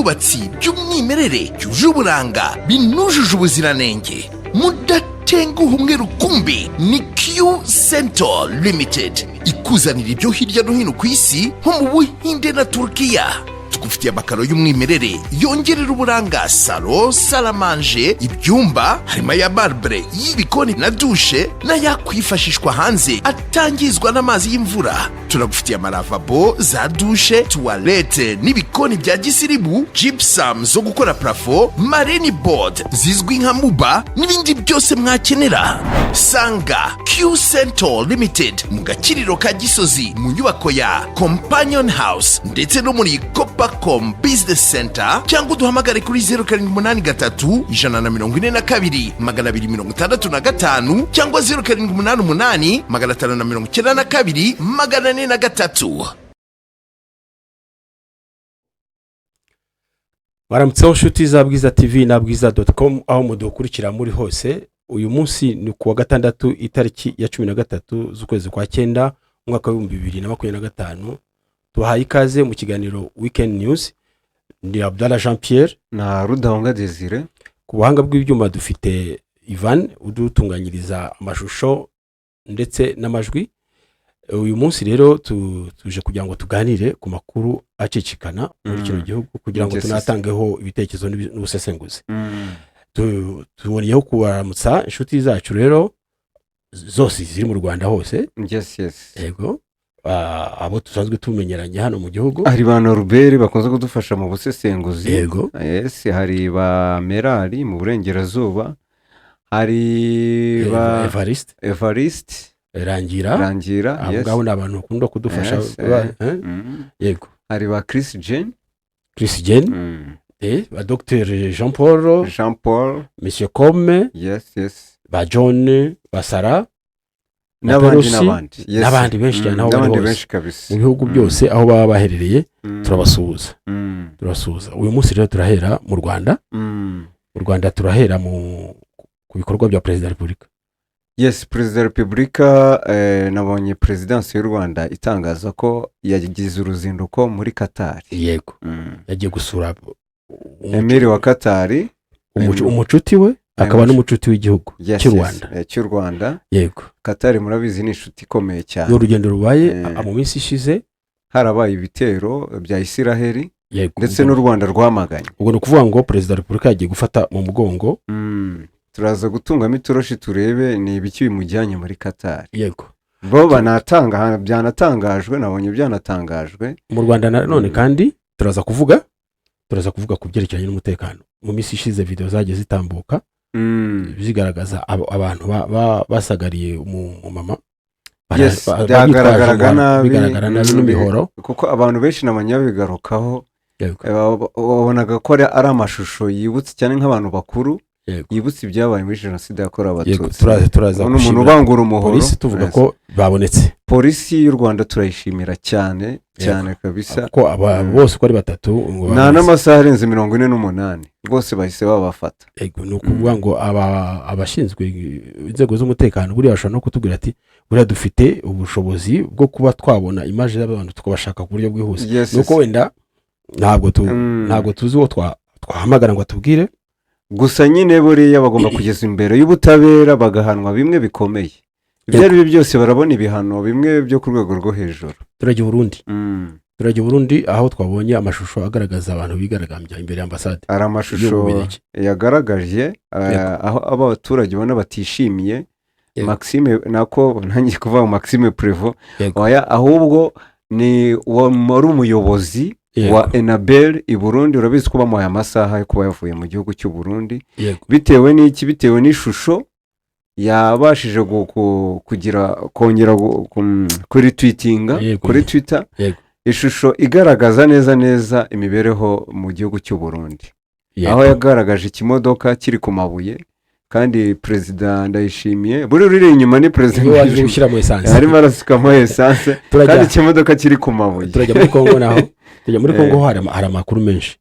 n'ubwubatsi by'umwimerere byuje uburanga binujuje ubuziranenge. Mudatenguha umwe rukumbi ni Q Center Limited ikuzanira ibyo hirya no hino ku isi nko mu Buhinde na Turkiya. Tugufitiye amakaro y'umwimerere yongerera uburanga, salo, salamanje, ibyumba, harimo ya marbre y'ibikoni na dushe n'ayakwifashishwa hanze atangizwa n'amazi y'imvura. Tunagufitiye amaravabo, za dushe, toilette n'ibikoni bya gisirimu, gypsum zo gukora plafo, marine board zizwi nka muba n'ibindi byose mwakenera. Sanga Q Center Limited mu Gakiriro ka Gisozi mu nyubako ya Companion House ndetse no muri Copacom Business Center, cyangwa duhamagare kuri 0783 142 265 cyangwa 0788 592 403. Baramutseho nshuti za Bwiza TV na bwiza.com aho mudukurikira muri hose. Uyu munsi ni kuwa gatandatu itariki ya 13 z'ukwezi kwa 9 umwaka wa 2025. Tuhaye ikaze mu kiganiro Weekend News. Ndi Abdallah Jean Pierre na Rudahonga Desire. Ku buhanga bw'ibyuma dufite Ivan udutunganyiriza amashusho ndetse n'amajwi. Uyu munsi rero tuje kugira ngo tuganire ku makuru acicikana muri kino gihugu kugira ngo tunatangeho ibitekerezo n'ubusesenguzi. Tubonyeho kubaramutsa inshuti zacu rero zose ziri mu Rwanda hose. Yes. Yego. Abo tusanzwe tumenyeranye hano mu gihugu. Hari ba Norbert bakunze kudufasha mu busesenguzi. Yego. Yes, hari ba Merari mu burengerazuba. Hari ba Evariste Rangira. Yes. Abo n'abantu bakunda kudufasha. Yes. Yego. Hari ba Chris Jen. Ba Dr Jean Paul, Monsieur Comme. Yes. Ba John, ba Sara. N'abandi benshi cyane aho benshi kabisa mu bihugu byose aho baba baherereye. Turabasuhuza. Uyu munsi rero turahera mu Rwanda. Mu Rwanda turahera ku bikorwa bya President wa Repubulika. Yes, President wa Repubulika nabonye Presidence y'u Rwanda itangaza ko yagize uruzinduko muri Qatar. Yego. Yagiye gusura Emir wa Qatar, umucuti we akaba n'umucuti w'igihugu cy'u Rwanda. Yego. Qatar murabizi ni inshuti ikomeye cyane. N'urugendo rubaye mu minsi ishize harabaye ibitero bya Isiraheli ndetse n'u Rwanda rwamaganye. Ubwo no kuvuga ngo President wa Repubulika yagiye gufata mu mugongo. Turaza gutungamo itoroshi turebe ni ibiki bimujyanye muri Qatar. Yego. Bo byanatangajwe, nabonye byanatangajwe mu Rwanda none kandi turaza kuvuga ku byerekeranye n'umutekano. Mu minsi ishize video zagiye zitambuka zigaragaza abantu basagariye umumama. Yes, bigaragara nabi n'imihoro kuko abantu benshi namanyabigarukaho babonaga ko ari amashusho yibutse cyane nk'abantu bakuru. Yibutse ibyabaye muri Jenoside yakorewe Abatutsi. Turaza umuntu ubangura umuhoro. Polisi tuvuga ko babonetse. Polisi y'u Rwanda turayishimira cyane kabisa. Ko bose ko ari batatu nta n'amasaha arenze 48 bose bahise babafata. Yego, no kuvuga ngo abashinzwe inzego z'umutekano buri bashobora no kutubwira ati buri dufite ubushobozi bwo kuba twabona image y'abantu tukabashaka ku buryo bwihuse. Nuko wenda ntabwo tuzi uwo twahamagara ngo atubwire. Gusa nyine buriya bagomba kugeza imbere y'ubutabera bagahanwa bimwe bikomeye. Ibyo ari byo byose barabona ibihano bimwe byo ku rwego rwo hejuru. Turajya Burundi aho twabonye amashusho agaragaza abantu bigaragambya imbere y'ambasade. Ari amashusho yagaragaje aho abaturage bona batishimiye. Maxime nako ntangiye kuvuga Maxime Prevo ahubwo ni wari umuyobozi wa Enabel i Burundi. Urabizi ko bamuhaye amasaha yo kuba yavuye mu gihugu cy'u Burundi bitewe n'ishusho yabashije kongera kuri Twitter ishusho igaragaza neza imibereho mu gihugu cy'u Burundi. Aho yagaragaje ikimodoka kiri ku mabuye kandi President Ndayishimiye buri ruri inyuma ni President arimo arasukamo essence kandi ikimodoka kiri ku mabuye. Turajya muri Kongo naho muri Kongo hari amakuru menshi.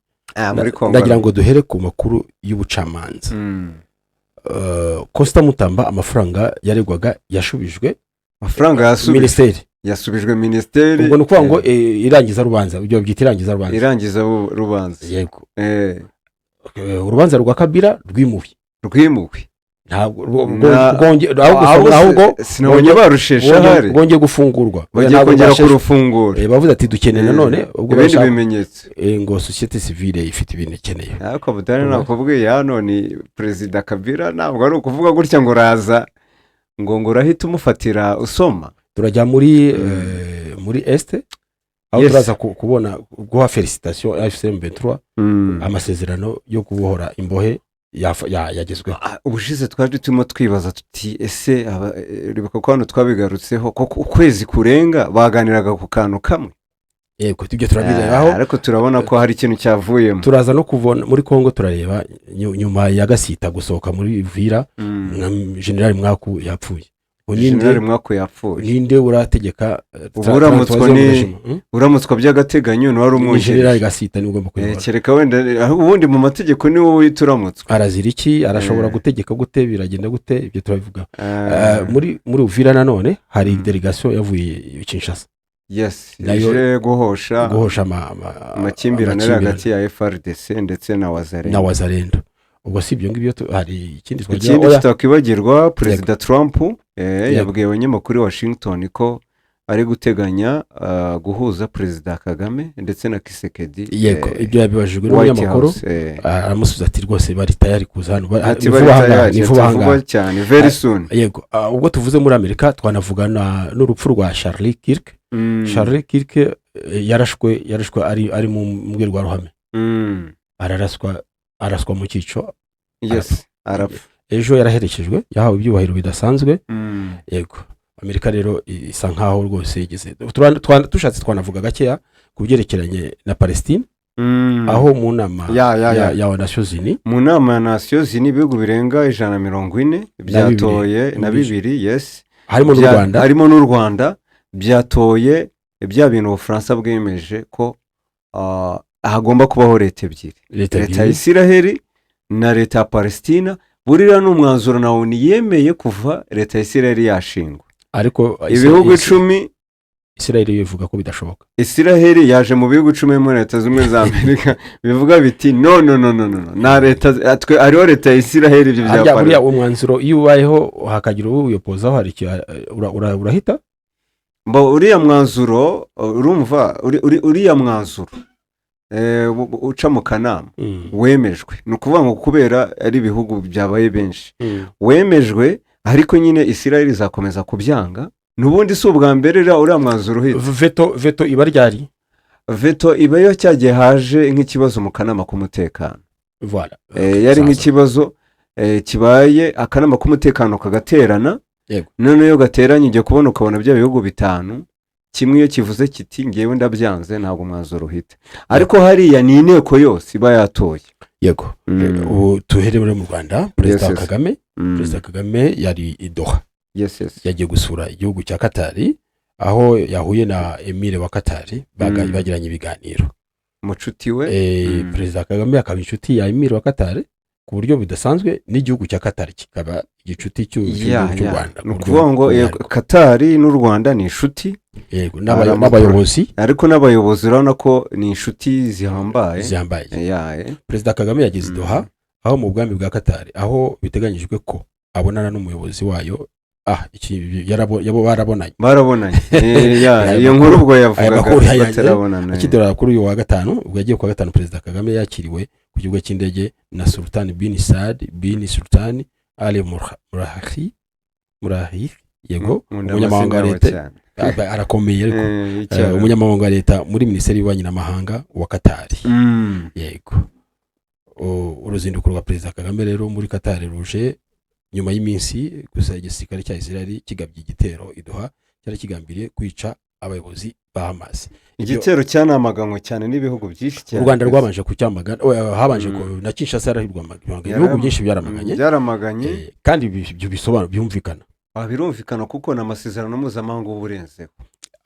Ndagira ngo duhere ku makuru y'ubucamanza. Costa Mutamba amafaranga yaregwaga yashubijwe. Amafaranga yasubijwe. yasubijwe minisiteri. ubwo ni ukuvuga ngo irangiza rubanza, ibyo byita irangiza rubanza. yego. urubanza rwa Kabila rwimuwe ahubwo sinabonye barushesha hari bongeye gufungurwa, bagiye kongera kurufungura. bavuze ati dukeneye nanone ibindi bimenyetso ngo societe civile ifite ibintu ikeneye. ariko budari nakubwiye hano ni perezida Kabila, ntabwo ari ukuvuga gutya ngo raza ngo urahita umufatira usoma. turajya muri este aho turaza kubona guha felicitation AFCM 23 amasezerano yo kubohora imbohe yagezweho. ubushize twari turimo twibaza tuti ese ribuka ko hano twabigarutseho ko ukwezi kurenga baganiraga ku kantu kamwe. yego ibyo turabireba ariko turabona ko hari ikintu cyavuyemo. turaza no kubona muri Kongo, turareba nyuma ya Gasita gusohoka muri Vira General Mwaku yapfuye. ninde urategeka uramutswa by'agateganyo wari umwungirije. General Gasita ni ugomba kuyobora. kereka wenda ubundi mu mategeko ni wowe wituramutswa. arazira iki, arashobora gutegeka gute, biragenda gute, ibyo turabivuga. muri Uvira nanone hari delegation yavuye Kinshasa. ije guhosha amakimbirane hagati ya FRDC ndetse na Wazalendo. ubwo si ibyo ngibyo hari ikindi tutakwibagirwa. perezida Trump yabwiye abanyamakuru Washington ko ari guteganya guhuza perezida Kagame ndetse na Kisekedi. yego ibyo yabibajijwe n'umunyamakuru, aramusubiza ati rwose bari tayari kuza hano vuba cyane very soon. yego ubwo tuvuze muri Amerika twanavuga n'urupfu rwa Charlie Kirk. Charlie Kirk yarashwe ari mu mbwirwaruhame, araswa mu cyico. arapfa. ejo yaraherekejwe, yahawe ibyubahiro bidasanzwe. yego Amerika rero isa nkaho rwose yigeze. tushatse twanavuga gakeya ku byerekeranye na Palestine, aho mu nama ya Nations Unies, mu nama ya Nations Unies ibihugu birenga 140 byatoye na 2 harimo n'u Rwanda byatoye bya bintu Ubufaransa bwemeje ko hagomba kubaho leta ebyiri, leta ya Isiraheli na leta ya Palestina. burira n'umwanzuro na ONU yemeye kuva leta ya Isiraheli yashingwa. ariko ibihugu 10 Isiraheli bivuga ko bidashoboka. Isiraheli yaje mu bihugu 10 muri leta z'umwe za Amerika bivuga biti no na leta ariho leta ya Isiraheli ibyo byapfa. buriya umwanzuro iyo ubayeho hakagira uyopozaho hari urahita uriya mwanzuro urumva uriya mwanzuro uca mu kanama wemejwe. ni ukuvuga ngo kubera ari ibihugu byabaye benshi wemejwe, ariko nyine Isiraheli izakomeza kubyanga. n'ubundi si ubwa mbere uriya mwanzuro uhita veto iba ryari. veto iba yo cyagiye haje nk'ikibazo mu kanama k'umutekano. yari nk'ikibazo kibaye akanama k'umutekano kagaterana, noneho gateranye igiye kubona ukabona bya bihugu 5 kimwe iyo kivuze kiti ngewe ndabyanze ntabwo umwanzuro uhita. ariko hariya ni inteko yose iba yatoye. yego ubu tuhereye mu Rwanda, perezida Kagame yari i Doha. yagiye gusura igihugu cya Katari, aho yahuye na Emile wa Katari, bagiranye ibiganiro. mucuti we perezida Kagame akaba inshuti ya Emile wa Katari ku buryo bidasanzwe, n'igihugu cya Katari kikaba igicuti cy'u Rwanda. ni ukuvuga ngo Katari n'u Rwanda ni inshuti. yego n'abayobozi, ariko n'abayobozi urabona ko ni inshuti zihambaye. perezida Kagame yageze Doha, aho mu bwami bwa Katari, aho biteganyijwe ko abonana n'umuyobozi wayo. barabonanye iyo nkuru ubwo yavugaga batarabonana. akidora kuri uyu wa gatanu, ubwo yagiye ku wa gatanu, perezida Kagame yakiriwe ku kibuga cy'indege na Sultan bin Saad bin Sultan Al Murahi. yego umunyamabanga wa leta arakomeye, ariko umunyamabanga wa leta muri minisiteri y'ububanyi n'amahanga wa Katari. yego uruzinduko rwa perezida Kagame rero muri Katari ruje nyuma y'iminsi gusa igisirikare cya Isiraheli kigabye igitero i Doha, cyari kigambiriye kwica abayobozi ba Hamas. igitero cyanamaganywe cyane n'ibihugu byinshi cyane. u Rwanda rwabanje kucyamagana, habanje na Kinshasa yarahirwamaganye, ibihugu byinshi byaramaganye kandi bisobanura byumvikana. birumvikana kuko n'amasezerano mpuzamahanga uburenzeho.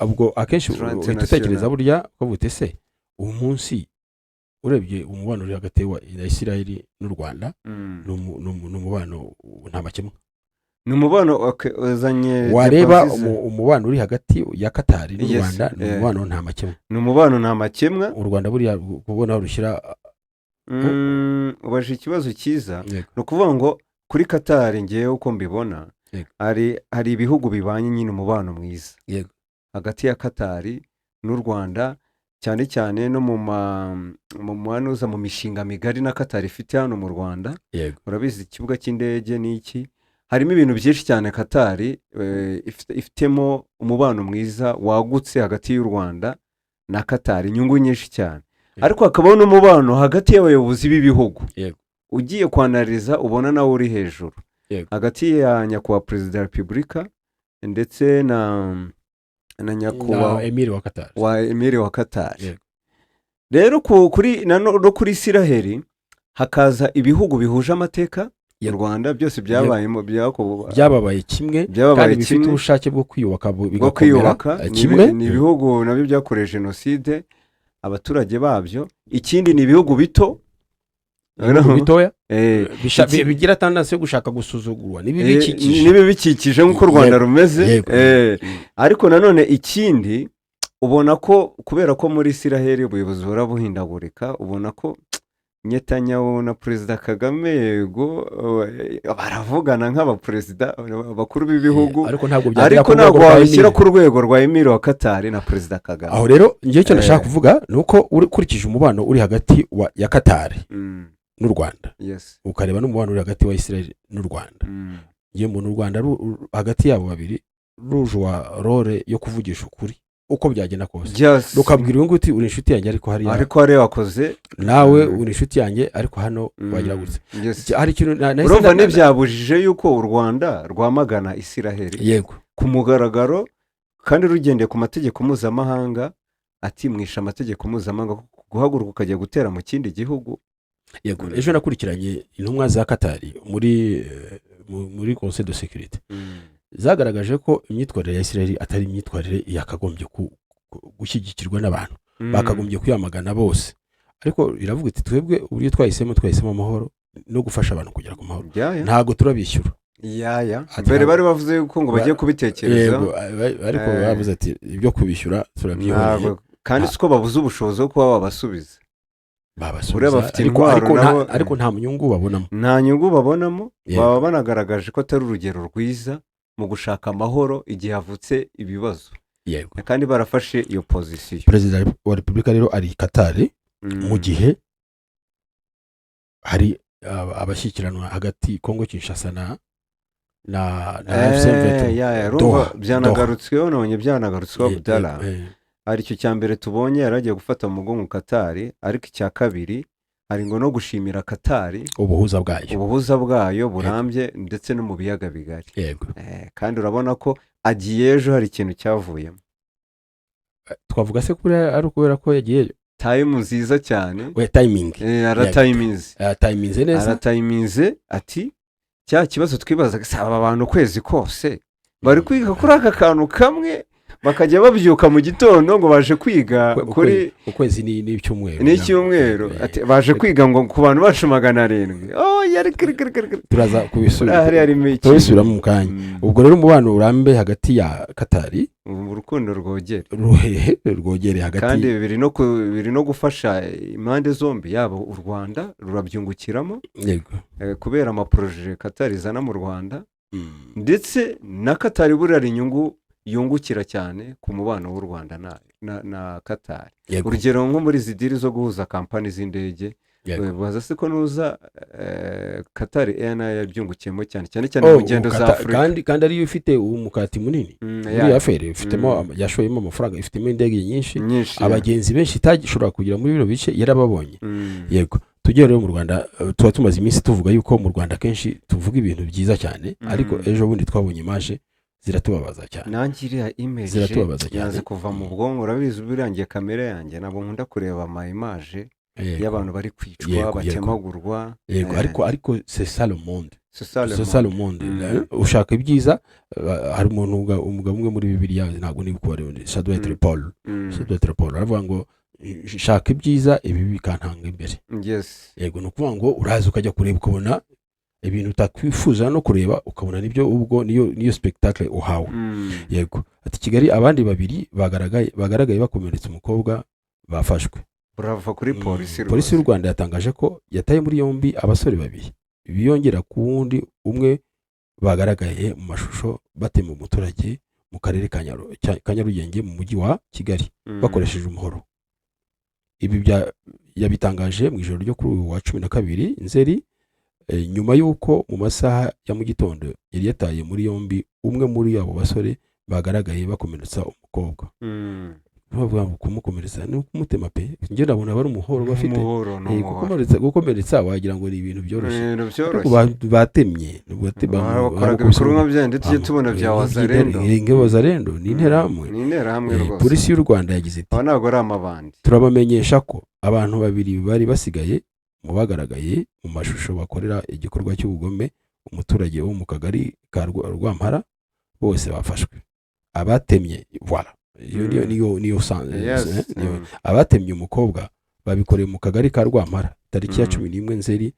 ubwo akenshi utekereza burya ko butese uyu munsi urebye umubano uri hagati ya Isiraheli n'u Rwanda, ni umubano nta makemwa. ni umubano uzanye wareba umubano uri hagati ya Qatar n'u Rwanda ni umubano nta makemwa, ni umubano nta makemwa. u Rwanda buriya kubona rushyira ubaje ikibazo cyiza. ni ukuvuga ngo kuri Qatar ngewe uko mbibona hari ibihugu bibanye nyine umubano mwiza hagati ya Qatar n'u Rwanda, cyane cyane no mu mishinga migari na Qatar ifite hano mu Rwanda. Urabizi ikibuga cy'indege n'iki, harimo ibintu byinshi cyane Qatar ifitemo umubano mwiza wagutse hagati y'u Rwanda na Qatar, inyungu nyinshi cyane. Ariko hakabaho n'umubano hagati y'abayobozi b'ibihugu ugiye kwanariza ubona nawe uri hejuru hagati ya nyakubahwa perezida wa repubulika ndetse na nyakubahwa emiri wa Qatar. Rero kuri Isiraheli hakaza ibihugu bihuje amateka. mu Rwanda byose byababaye kimwe kandi bifite ubushake bwo kwiyubaka kimwe. ni ibihugu nabyo byakoreje jenoside abaturage babyo. Ikindi ni ibihugu bitoya bigira tendancy yo gushaka gusuzugurwa n'ibibikikije nk'uko u Rwanda rumeze. Ariko nanone ikindi ubona ko kubera ko muri Isiraheli ubuyobozi burabuhindagurika, ubona ko Netanyahu na Perezida Kagame yego baravugana nk'abaperezida bakuru b'ibihugu, ariko ntabwo wabishyira ku rwego rwa emiri wa Qatar na Perezida Kagame. Aho rero ngiye cyo ndashaka kuvuga ni uko ukurikije umubano uri hagati ya Qatar n'u Rwanda ukareba n'umubano uri hagati wa Israel n'u Rwanda, ngiye mbona u Rwanda hagati yabo babiri rujwa role yo kuvugisha ukuri uko byagenda kose, rukabwira uyu nguti uri inshuti yanjye ariko hari wakoze nawe uri inshuti yanjye ariko hano wagira gutse. Hari ikintu urumva ntibyabujije yuko u Rwanda rwamagana Isiraheli ku mugaragaro kandi rugendeye ku mategeko mpuzamahanga, ati mwisha amategeko mpuzamahanga guhaguruka ukajya gutera mu kindi gihugu. Ejo nakurikiranye intumwa za Qatar muri Conseil de Sécurité zagaragaje ko imyitwarire ya Isiraheli atari imyitwarire yakagombye gushyigikirwa n'abantu, bakagombye kwiyamagana bose. Ariko iravuga iti twebwe uburyo twahisemo amahoro no gufasha abantu kugera ku mahoro, ntago turabishyura. Mbere bari bavuze yuko ngo bagiye kubitekereza, ariko bavuze ati ibyo kubishyura turabyihoreye, kandi siko babuze ubushobozi bwo kuba babasubiza. Ariko nta nyungu babonamo, baba banagaragaje ko atari urugero rwiza mu gushaka amahoro igihe havutse ibibazo. Kandi barafashe iyo pozisiyo. Perezida wa Repubulika rero ari Qatar mu gihe hari abashyikiranwa hagati Kongo Kinshasa na byanagarutseho Abdallah. Hari icyo cya mbere tubonye yaragiye gufata mu mugongo Qatar, ariko icya kabiri hari ngo no gushimira Qatar ubuhuza bwayo burambye ndetse no mu biyaga bigari. Kandi urabona ko agiye ejo hari ikintu cyavuyemo. Twavuga se ari ukubera ko yagiye time nziza cyane, aratayiminze ati cya kibazo twibazaga aba abantu ukwezi kose bari kwiga kuri aka kantu kamwe, bakajya babyuka mu gitondo ngo baje kwiga kuri ukwezi n'icyumweru baje kwiga ngo ku bantu bacu 700. turaza kubisubira mu kanya. Ubwo rero umubano urambe hagati ya Qatar, urukundo rwogere hagati, kandi biri no gufasha impande zombi, yaba u Rwanda rurabyungukiramo kubera amaproje Qatar izana mu Rwanda, ndetse na Qatar burari inyungu yungukira cyane ku mubano w'u Rwanda na Qatar. Urugero nko muri zidiri zo guhuza kampani z'indege, baza se ko nuza Qatar Airlines yabyungukiyemo cyane mu ngendo za Afurika, kandi ariyo ifite umukati munini muri afere, ifitemo yashoyemo amafaranga, ifitemo indege nyinshi, abagenzi benshi itagishobora kugira muri bino bice yarababonye. Tugiye rero mu Rwanda, tuba tumaze iminsi tuvuga yuko mu Rwanda kenshi tuvuga ibintu byiza cyane, ariko ejo bundi twabonye image ziratubabaza cyane. Nangiriya image yaze kuva mu bwonko. Urabizi birangiye kamera yanjye nabo nkunda kureba ama image y'abantu bari kwicwa batemagurwa. Ariko c'est ça le monde. Ushaka ibyiza, hari umugabo umwe muri Bibiliya, ntabwo nibukubare, ça doit être Paul. Aravuga ngo shaka ibyiza, ibi bikantanga imbere. Yego, no kuvuga ngo uraza ukajya kureba ukabona ibintu utakwifuza no kureba ukabona nibyo ubwo niyo spectacle uhawe. Yego ati Kigali abandi babiri bagaragaye bakomeretsa umukobwa bafashwe. Bravo kuri polisi y'u Rwanda yatangaje ko yataye muri yombi abasore babiri biyongera ku wundi umwe bagaragaye mu mashusho batema umuturage mu karere ka Nyarugenge mu mujyi wa Kigali bakoresheje umuhoro. Ibi yabitangaje mu ijoro ryo kuri uyu wa 12 Nzeri nyuma y'uko mu masaha ya mu gitondo yari yataye muri yombi umwe muri abo basore bagaragaye bakomeretsa umukobwa. Bavuga ngo kumukomeretsa no kumutema pe, nje ndabona bari umuhoro bafite gukomeretsa wagira ngo ni ibintu byoroshye batemye bakoraga ibikorwa bya ndetse tubona bya wazarendo ni interahamwe rwose. Polisi y'u Rwanda yagize iti ntabwo ari amabandi, turabamenyesha ko abantu babiri bari basigaye mu bagaragaye mu mashusho bakorera igikorwa cy'ubugome umuturage wo mu kagari ka Rwampara bose bafashwe. Abatemye voilà niyo abatemye umukobwa babikoreye mu kagari ka Rwampara tariki ya 11 Nzeri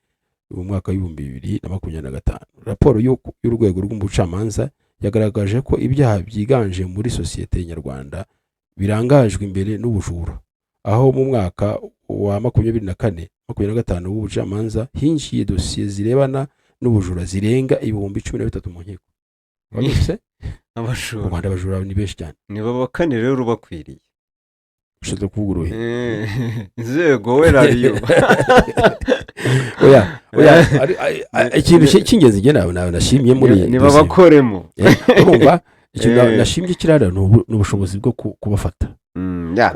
mu mwaka wa 2025. Raporo y'urwego rw'umucamanza yagaragaje ko ibyaha byiganje muri sosiyete nyarwanda birangajwe imbere n'ubujura, aho mu mwaka wa 2024-2025 w'ubucamanza hinjiye dosiye zirebana n'ubujura zirenga 13,000 mu nkiko. Wabise abashura Rwanda abajura ni benshi cyane, nibo bakane rero rubakwiriye ushatse kuvuguruye inzego werariyo ikintu cy'ingenzi nge nawe nashimye muri niba bakoremo urumva ikintu nashimye kirara n'ubushobozi bwo kubafata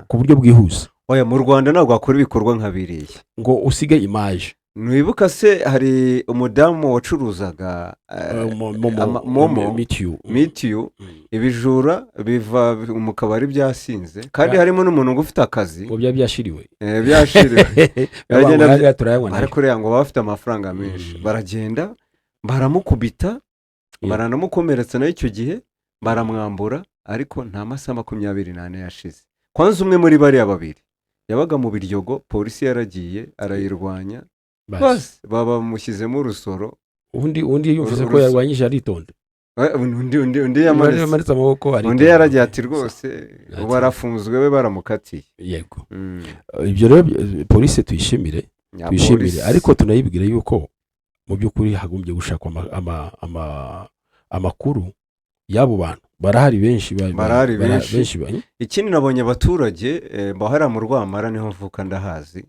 ku buryo bwihuse. Mu Rwanda ntabwo akora ibikorwa nka biriya ngo usige image. Nwibuka se hari umudamu wacuruzaga momo mitiyu ibijura biva mu kabari byasinze kandi harimo n'umuntu ufite akazi ngo byashiriwe ariko rero ngo bafite amafaranga menshi baragenda baramukubita baranamukomeretsa nayo icyo gihe baramwambura, ariko nta masaha 24 yashize kwanza umwe muri bariya babiri yabaga mu Biryogo, polisi yaragiye arayirwanya basi baba mushyizemo urusoro. Undi yumvise ko yarwanyije aritonde, undi yamanitse amaboko, undi yaragiye ati rwose ubu arafunzwe we baramukatiye. Yego ibyo rero polisi tuyishimire ariko tunayibwire yuko mu by'ukuri hagombye gushakwa amakuru y'abo bantu barahari benshi. Ikindi nabonye abaturage bahara mu Rwampara niho mvuka ndahazi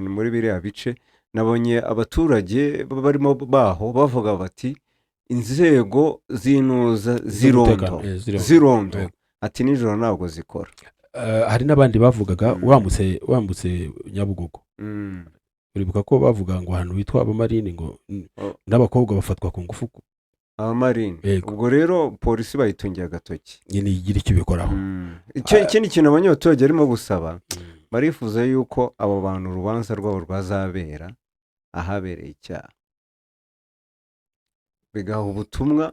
muri biriya bice, nabonye abaturage barimo baho bavuga bati inzego zinuza zirondo ati nijoro ntabwo zikora. Hari n'abandi bavugaga wambutse Nyabugogo, uribuka ko bavuga ngo ahantu bitwa abamarine ngo n'abakobwa bafatwa ku ngufu abamarine. Ubwo rero polisi bayitungiye agatoki nyine igira icyo bikoraho. Ikindi kintu abanyabaturage barimo gusaba, barifuza yuko abo bantu urubanza rwabo rwazabera ahabereye icyaha, bigaha ubutumwa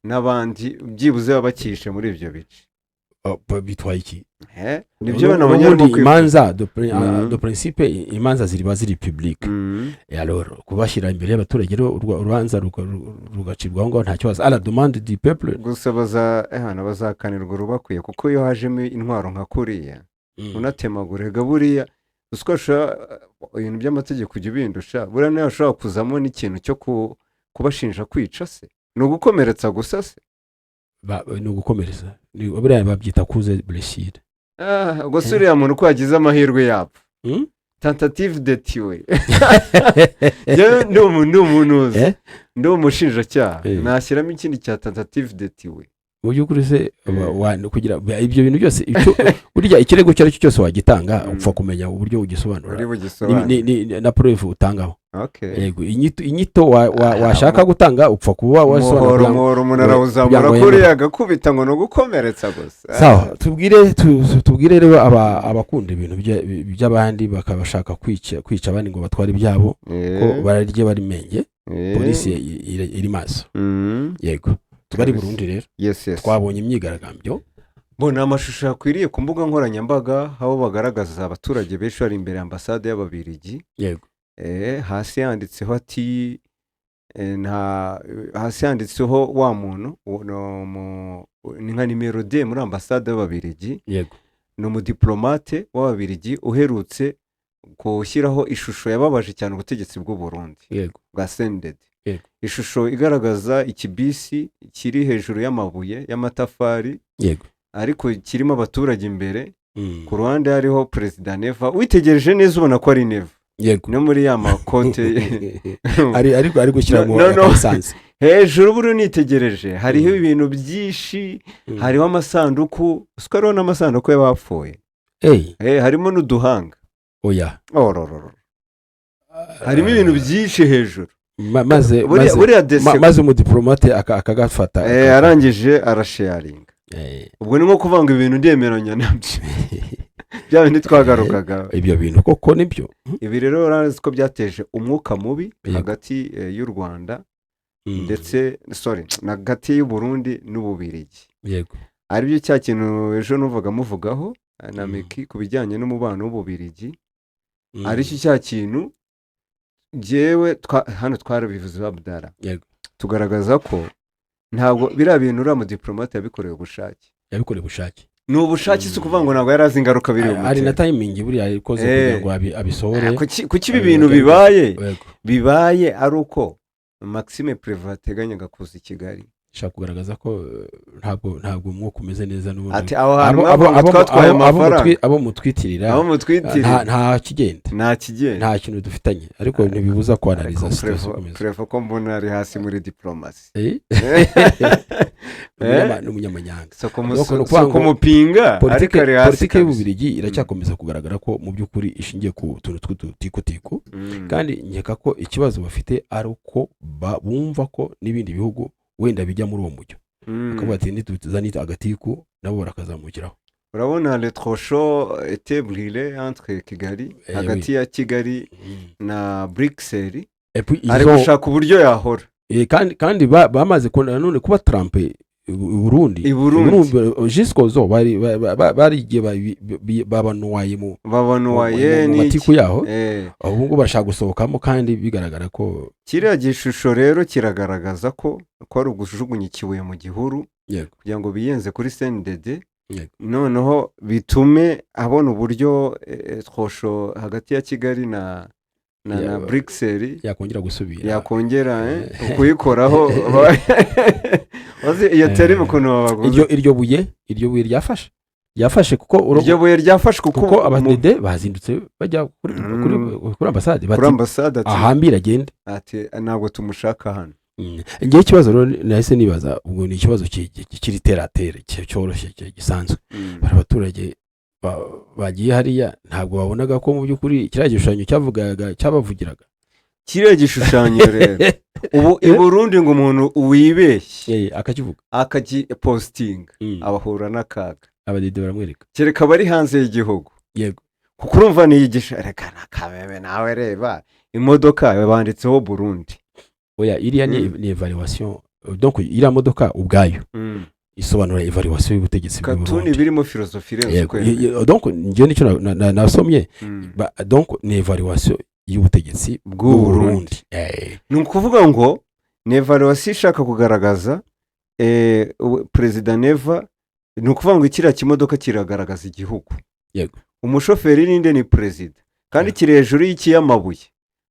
n'abandi byibuze babakishe muri ibyo bice. Bitwaye iki? Nibyo nabonye imanza de principe imanza ziri public. Alors kubashyira imbere y'abaturage urubanza rugacirwa ngo nta kibazo à la demande du peuple. Gusa bazakanirwa rubakwiye kuko iyo hajemo intwaro nka kuriya unatemagurega buriya uswasha ibintu by'amategeko ujya ubindusha buriya nayo ashobora kuzamo n'ikintu cyo kubashinja kwica se, ni ugukomeretsa gusa se? Ni ugukomeretsa, buriya babyita kuze blessure. Gusa uriya muntu ko yagize amahirwe yapfa tentative de tuer ndi umuntu uzi ndi umushinjacyaha nashyiramo ikindi cya tentative de tuer. Mu by'ukuri se kugira ibyo bintu byose burya ikirego cyo cyose wagitanga upfa kumenya uburyo ugisobanura na proof utangaho. Yego inyito washaka gutanga upfa kuba wasobanura umuntu arawuzamura kuri agakubita ngo no gukomeretsa gusa. Sawa, tubwire rero abakunda ibintu by'abandi bakabashaka kwica abandi ngo batware ibyabo ko bararye bari menge, polisi iri maso. Yego tugari Burundi rero twabonye imyigaragambyo, mbona amashusho yakwiriye ku mbuga nkoranyambaga aho bagaragaza abaturage benshi bari imbere y'ambasade y'Ababiligi. Yego hasi handitseho ati hasi handitseho wa muntu ni nka nimero D muri ambasade y'Ababiligi. Yego. Ni umudiplomate w'Ababiligi uherutse gushyiraho ishusho yababaje cyane ubutegetsi bw'u Burundi. Yego. Bwa CNDD. Yego. Ishusho igaragaza ikibisi kiri hejuru y'amabuye y'amatafari. Yego. Ariko kirimo abaturage imbere. Ku ruhande hariho Perezida Neva. Witegereje neza ubona ko ari Neva. Yego. No muri ya makote ari gushyira mu asanze. Hejuru buri nitegereje hariho ibintu byinshi, hariho amasanduku, usukariho n'amasanduku y'abapfuye. Harimo n'uduhanga. Oya. Harimo ibintu byinshi hejuru. maze umudiplomate akagafata. Arangije arasharinga. Ubwo ni nko kuvanga ibintu ndemeranya nabyo. Bya bintu twagarukaga. Ibyo bintu koko nibyo. Ibi rero urazi ko byateje umwuka mubi hagati y'u Rwanda ndetse hagati y'u Burundi n'Ububiligi. Yego. Ari byo cya kintu ejo nuvuga muvugaho na Meki ku bijyanye n'umubano w'Ububiligi. Ari cyo cya kintu jewe hano twarabivuze Abdara. Yego. Tugaragaza ko ntabwo biriya bintu uriya mudiplomate yabikoreye ubushake. Yabikoreye ubushake. Ni ubushake si ukuvuga ngo ntabwo yari azi ingaruka biri mu ari na timing buriya ikoze kugira ngo abisohore. Kuki ibi bintu bibaye ari uko Maxime Prévost ateganyaga kuza i Kigali. Shaka kugaragaza ko ntabwo umwuka umeze neza n'ubundi. Ati abo twatwaye amafaranga abo mutwitirira nta kigenda. Nta kintu dufitanye ariko ntibibuza ko analiza situation. Prévost ko mbona ari hasi muri diplomasi. N'umunyamanyanga. Soko mupinga politike y'Ububiligi iracyakomeza kugaragara ko mu by'ukuri ishingiye ku tuntu tw'ututiku kandi nkeka ko ikibazo bafite ari uko bumva ko n'ibindi bihugu wenda bijya muri uwo mujyo. Akavuga ati nituzanita agatiku nabo barakazamukiraho. Urabona le trocho était brûlé entre Kigali hagati ya Kigali na Bruxelles. Ari gushaka uburyo yahora. Kandi bamaze none kuba Trump Burundi jusqu'au zo barigiye babanuwaye mu matiku yaho ahubwo ngo bashaka gusohokamo kandi bigaragara ko kiriya gishusho rero kiragaragaza ko ari ugujugunya ikibuye mu gihuru kugira ngo biyenze kuri CNDD. Noneho bitume abona uburyo twosho hagati ya Kigali na Bruxelles yakongera gusubira yakongera kuyikoraho. Iyo terime ukuntu babaguze iryo buye ryafashe kuko iryo buye ryafashe kuko abadede bazindutse bajya kuri ambasade ahambira agende ati ntabwo tumushaka hano. Ngiye ikibazo rero nahise nibaza ubwo ni ikibazo kiri teratere cyoroshye gisanzwe. Bari abaturage bagiye hariya ntabwo babonaga ko mu by'ukuri kiriya gishushanyo cyabavugiraga. Kiriya gishushanyo rero ubu i Burundi ngo umuntu wibeshye akakivuga akagipostinga abahura n'akaga. Abadede baramwereka kereka bari hanze y'igihugu. Yego. Kuko urumva niyigisha reka nakameme nawe reba imodoka banditseho Burundi. Oya iriya ni evaluation donc iriya modoka ubwayo isobanura evaluation y'ubutegetsi bw'u Burundi. Katuni birimo filosofi rero donc ngiye nicyo nasomye donc ni evaluation y'ubutegetsi bw'u Burundi. Ni ukuvuga ngo ni evaluation ishaka kugaragaza Perezida Neva. Ni ukuvuga ngo ikiriya kimodoka kiragaragaza igihugu. Yego. Umushoferi ninde ni perezida kandi kiri hejuru y'ikiyamabuye.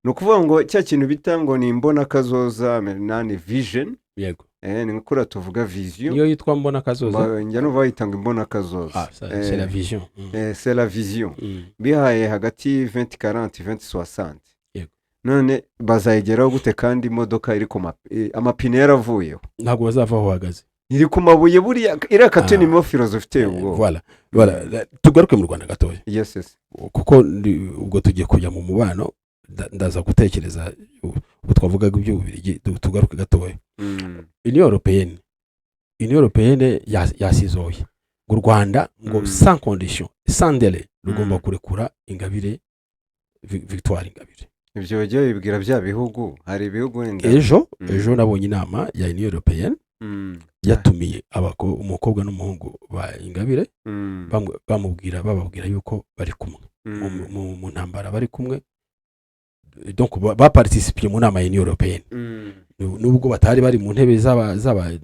Ni ukuvuga ngo cya kintu bita ngo ni imbona kazoza nani vision. Yego. Ni nk'uko tuvuga vision. Niyo yitwa mbona kazoza. Njya no bayitanga imbona kazoza. C'est la vision. C'est la vision. Bihaye hagati 2040 2060. Yego. None bazayigeraho gute kandi imodoka iri ku amapine yaravuyeho. Ntabwo bazavaho hagaze. Iri ku mabuye buriya irakate nimo filosofi iteye ubwo. Voilà. Tugaruke mu Rwanda gatoya. Yes. Kuko ubwo tugiye kujya mu mubano ndaza gutekereza ubwo twavugaga iby'Ububiligi tugaruke gatoya. Union Européenne yasizoye ngo Rwanda ngo sans condition sans délai rugomba kurekura Ingabire Victoire Ingabire. Ibyo byo bibwira bya bihugu hari ibihugu ejo nabonye inama ya Union Européenne yatumiye umukobwa n'umuhungu ba Ingabire bababwira yuko bari kumwe mu ntambara bari kumwe donc baparticipiye mu nama y'Union Européenne nubwo batari bari mu ntebe z'aba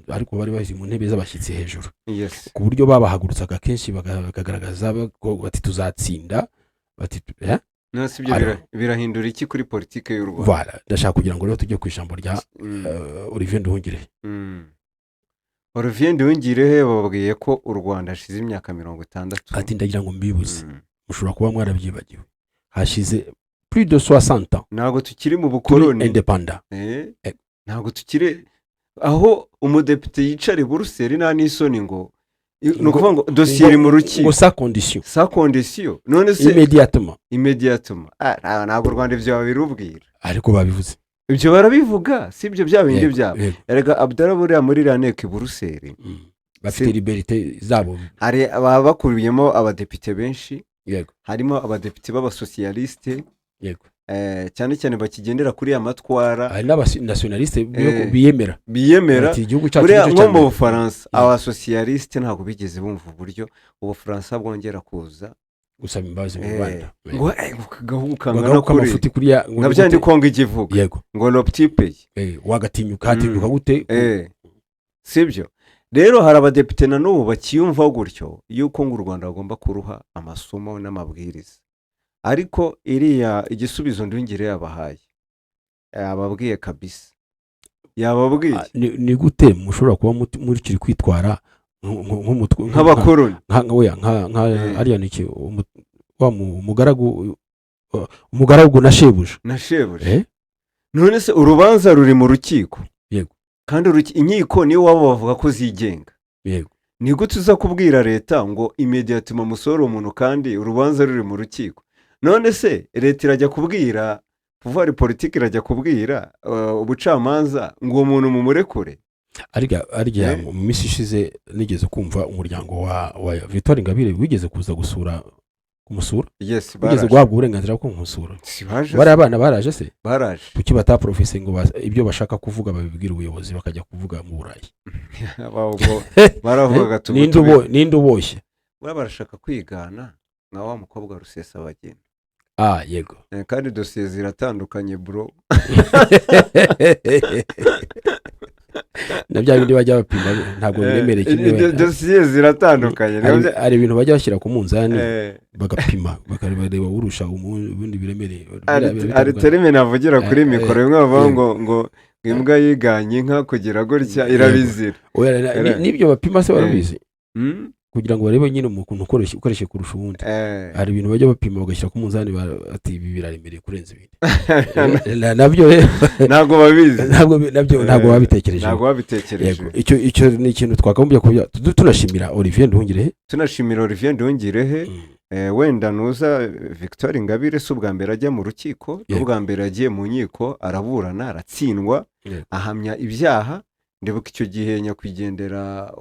ariko bari bari mu ntebe z'abashyitsi hejuru ku buryo babahagurutsaga kenshi bakagaragaza bati tuzatsinda bati nasi ibyo birahindura iki kuri politike y'u Rwanda. Voilà, ndashaka kugira ngo rero tujye ku ijambo rya Olivier Nduhungirehe. Olivier Nduhungirehe bababwiye ko u Rwanda hashize imyaka 60. Ati ndagira ngo mbibuze mushobora kuba mwarabyibagiwe hashize plus de 60 ans ntago tukiri mu bukoloni independent ntago tukiri aho umudepite yicare Buruseli nta n'isoni ngo nukuvuga ngo dossier iri mu rukiko sa condition none se immédiatement ntago Rwanda ibyo babirubwira ariko babivuze ibyo barabivuga si ibyo bya bindi byabo erega Abdallah buriya muri raneke Buruseli bafite liberté zabo hari bakuriyemo abadepite benshi harimo abadepite b'abasocialiste cyane cyane bakigendera kuri ya matwara hari n'abanationaliste biyemera buriya nko mu Bufaransa abasocialiste ntabwo bigeze bumva uburyo Ubufaransa bwongera kuza gusaba imbabazi mu Rwanda ngo gahugukangana kuri nabyandi konga igivuga ngo le petit pays wagatinyuka gute sibyo rero hari abadepite na n'ubu bakiyumva gutyo yuko ngo u Rwanda bagomba kuruha amasomo n'amabwiriza ariko iriya igisubizo Nduhungirehe yabahaye ababwiye kabisa yababwiye ni gute mushobora kuba muri kiri kwitwara nk'abakoroni nka ariya niki umugaragu na shebuja none se urubanza ruri mu rukiko kandi inkiko niyo waba bavuga ko zigenga ni gute uza kubwira leta ngo immédiatement musore umuntu kandi urubanza ruri mu rukiko none se leta irajya kubwira pouvoir politique irajya kubwira ubucamanza ngo uwo muntu mumurekure arya mu minsi ishize nigeze kumva umuryango wa Victoire Ingabire wigeze kuza gusura kumusura wigeze guhabwa uburenganzira bwo kumusura bari abana baraje se kuki bataprofese ngo ibyo bashaka kuvuga babibwira ubuyobozi bakajya kuvuga mu Burayi baravuga ninde uboshye barashaka kwigana nka wa mukobwa Rusesabagina yego kandi dosiye ziratandukanye bro na bya bindi bajya bapima ntabwo biremereye kimwe dosiye ziratandukanye ari ibintu bajya bashyira ku munzani bagapima bakareba urusha ubundi biremereye ari terime navugira kuri mikoro imwe bavuga ngo imbwa yiganye inka kugira gutya irabizira nibyo bapima se barabizi kugira ngo barebe nyine umuntu ukoreshe kurusha ubundi hari ibintu bajya bapima bagashyira ku munzani ati ibi biraremereye kurenza ibindi nabyo ntabwo babizi ntabwo babitekereje icyo ni ikintu twakagombye kuba tunashimira Olivier Nduhungirehe wenda nuza Victoire Ingabire si ubwa mbere ajya mu rukiko n'ubwa mbere yagiye mu nkiko araburana aratsindwa ahamya ibyaha ndibuka icyo gihe nyakwigendera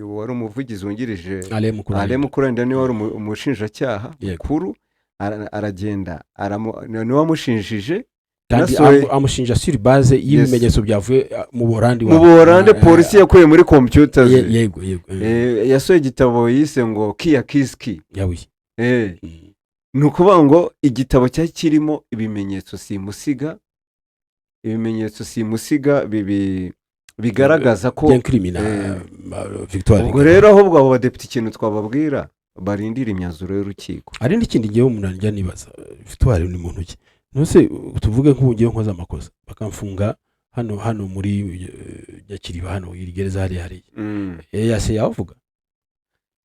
wari umuvugizi wungirije Ale Mukuranda niwe wari umushinjacyaha mukuru aragenda niwe wamushinjije kandi amushinja sur base y'ibimenyetso byavuye mu Buholande polisi yakuye muri computer yego yasohoye igitabo yise ngo Kia Kiski yabuye ni ukuvuga ngo igitabo cyari kirimo ibimenyetso simusiga bigaragaza ko Victoire ubwo rero ahubwo abo badepite ikintu twababwira barindira imyanzuro y'urukiko ari n'ikindi gihe umuntu ajya nibaza Victoire ni muntu ki nose tuvuge nk'ugiye nkoza amakosa bakamfunga hano muri Nyakiriba hano irigereza hari yase yavuga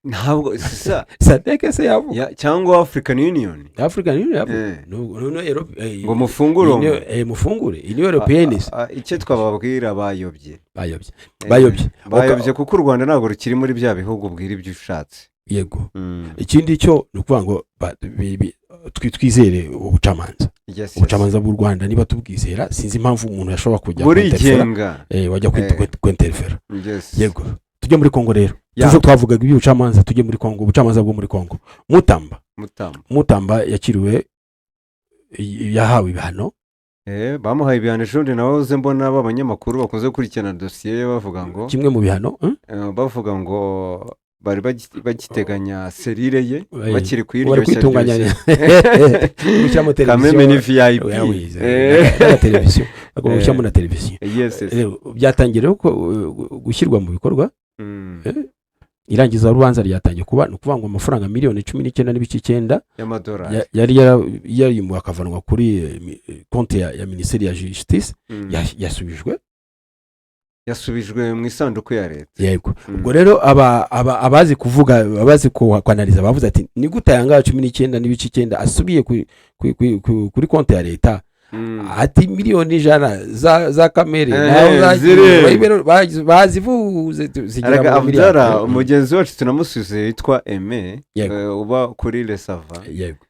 ntabwo sadeke se yavuga cyangwa African Union no Europe ngo mufungure Union Européenne icyo twababwira bayobye kuko u Rwanda ntabwo rukiri muri bya bihugu bwira ibyo ushatse yego ikindi cyo ni ukuvuga ngo twizere ubucamanza bw'u Rwanda niba tubwizera sinzi impamvu umuntu yashobora kujya wajya kwinterfera yego tujye muri Kongo rero tuzo twavugaga iby'ubucamanza tujye muri Kongo ubucamanza bwo muri Kongo Mutamba yakiriwe yahawe ibihano bamuhaye ibihano ejobundi nawe uze mbona b'abanyamakuru bakunze gukurikirana dosiye bavuga ngo kimwe mu bihano bavuga ngo bari bagiteganya serire ye bakiri kwiryoshya gushyiramo kameme ni VIP televiziyo agomba gushyiramo na televiziyo byatangiye gushyirwa mu bikorwa. Irangiza rubanza ryatangiye kuba ni ukuvuga ngo amafaranga miliyoni 19.9 y'amadolari yari mu akavanwa kuri konti ya Minisiteri ya Justice yasubijwe mu isanduku ya leta. Yego. Ubwo rero abazi kuvuga abazi kwanaliza bavuze ati ni gute yanga 19.9 asubiye kuri konti ya leta. Ati miliyoni 100 za kamere bazivuze zigira mu miliyoni. Umugenzi wacu tunamusuze yitwa Aime uba kuri Lesava. Yego.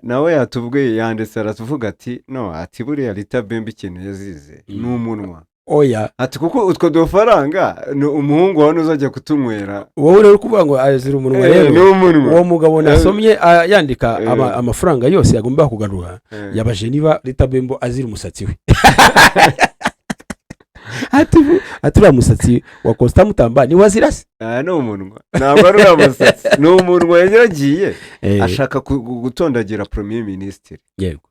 Nawe yatubwiye yanditse aratuvuga ati no ati buriya Rita Bemba ikintu yazize n'umunwa. Oya ati kuko utwo dufaranga umuhungu wawe uzajya kutunywera wowe rero kuvuga ngo azira umunwa rero uwo mugabo nasomye yandika amafaranga yose yagomba kugarura yabaje niba Rita Bemba azira umusatsi we. ati ura musatsi wa Costa Mutamba ni wazirase no umunwa ntabwo ari umusatsi ni umunwa yaragiye ashaka gutondagira Premier Minister. Yego.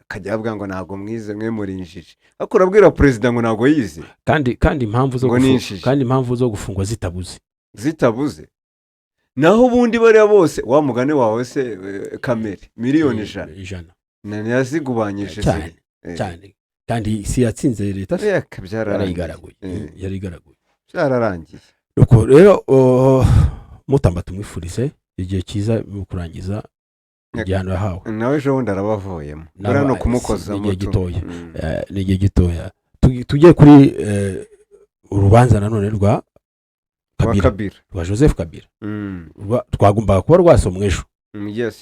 Kajya avuga ngo ntabwo mwize mwe murinjije ariko urabwira president ngo ntabwo yize kandi impamvu zo gufungwa zitabuze naho ubundi bariya bose wa mugane wawe se kamere miliyoni 100 nani yazigubanyije cyane kandi si yatsinze leta yarigaraguye byararangiye. Nuko rero Mutamba tumwifurize igihe cyiza mu kurangiza igihano yahawe. Nawe ejo bundi arabavuyemo buriya no kumukoza mu n'igihe gitoya tujye kuri urubanza nanone rwa Kabila rwa Joseph Kabila. Twagombaga kuba rwasomwe ejo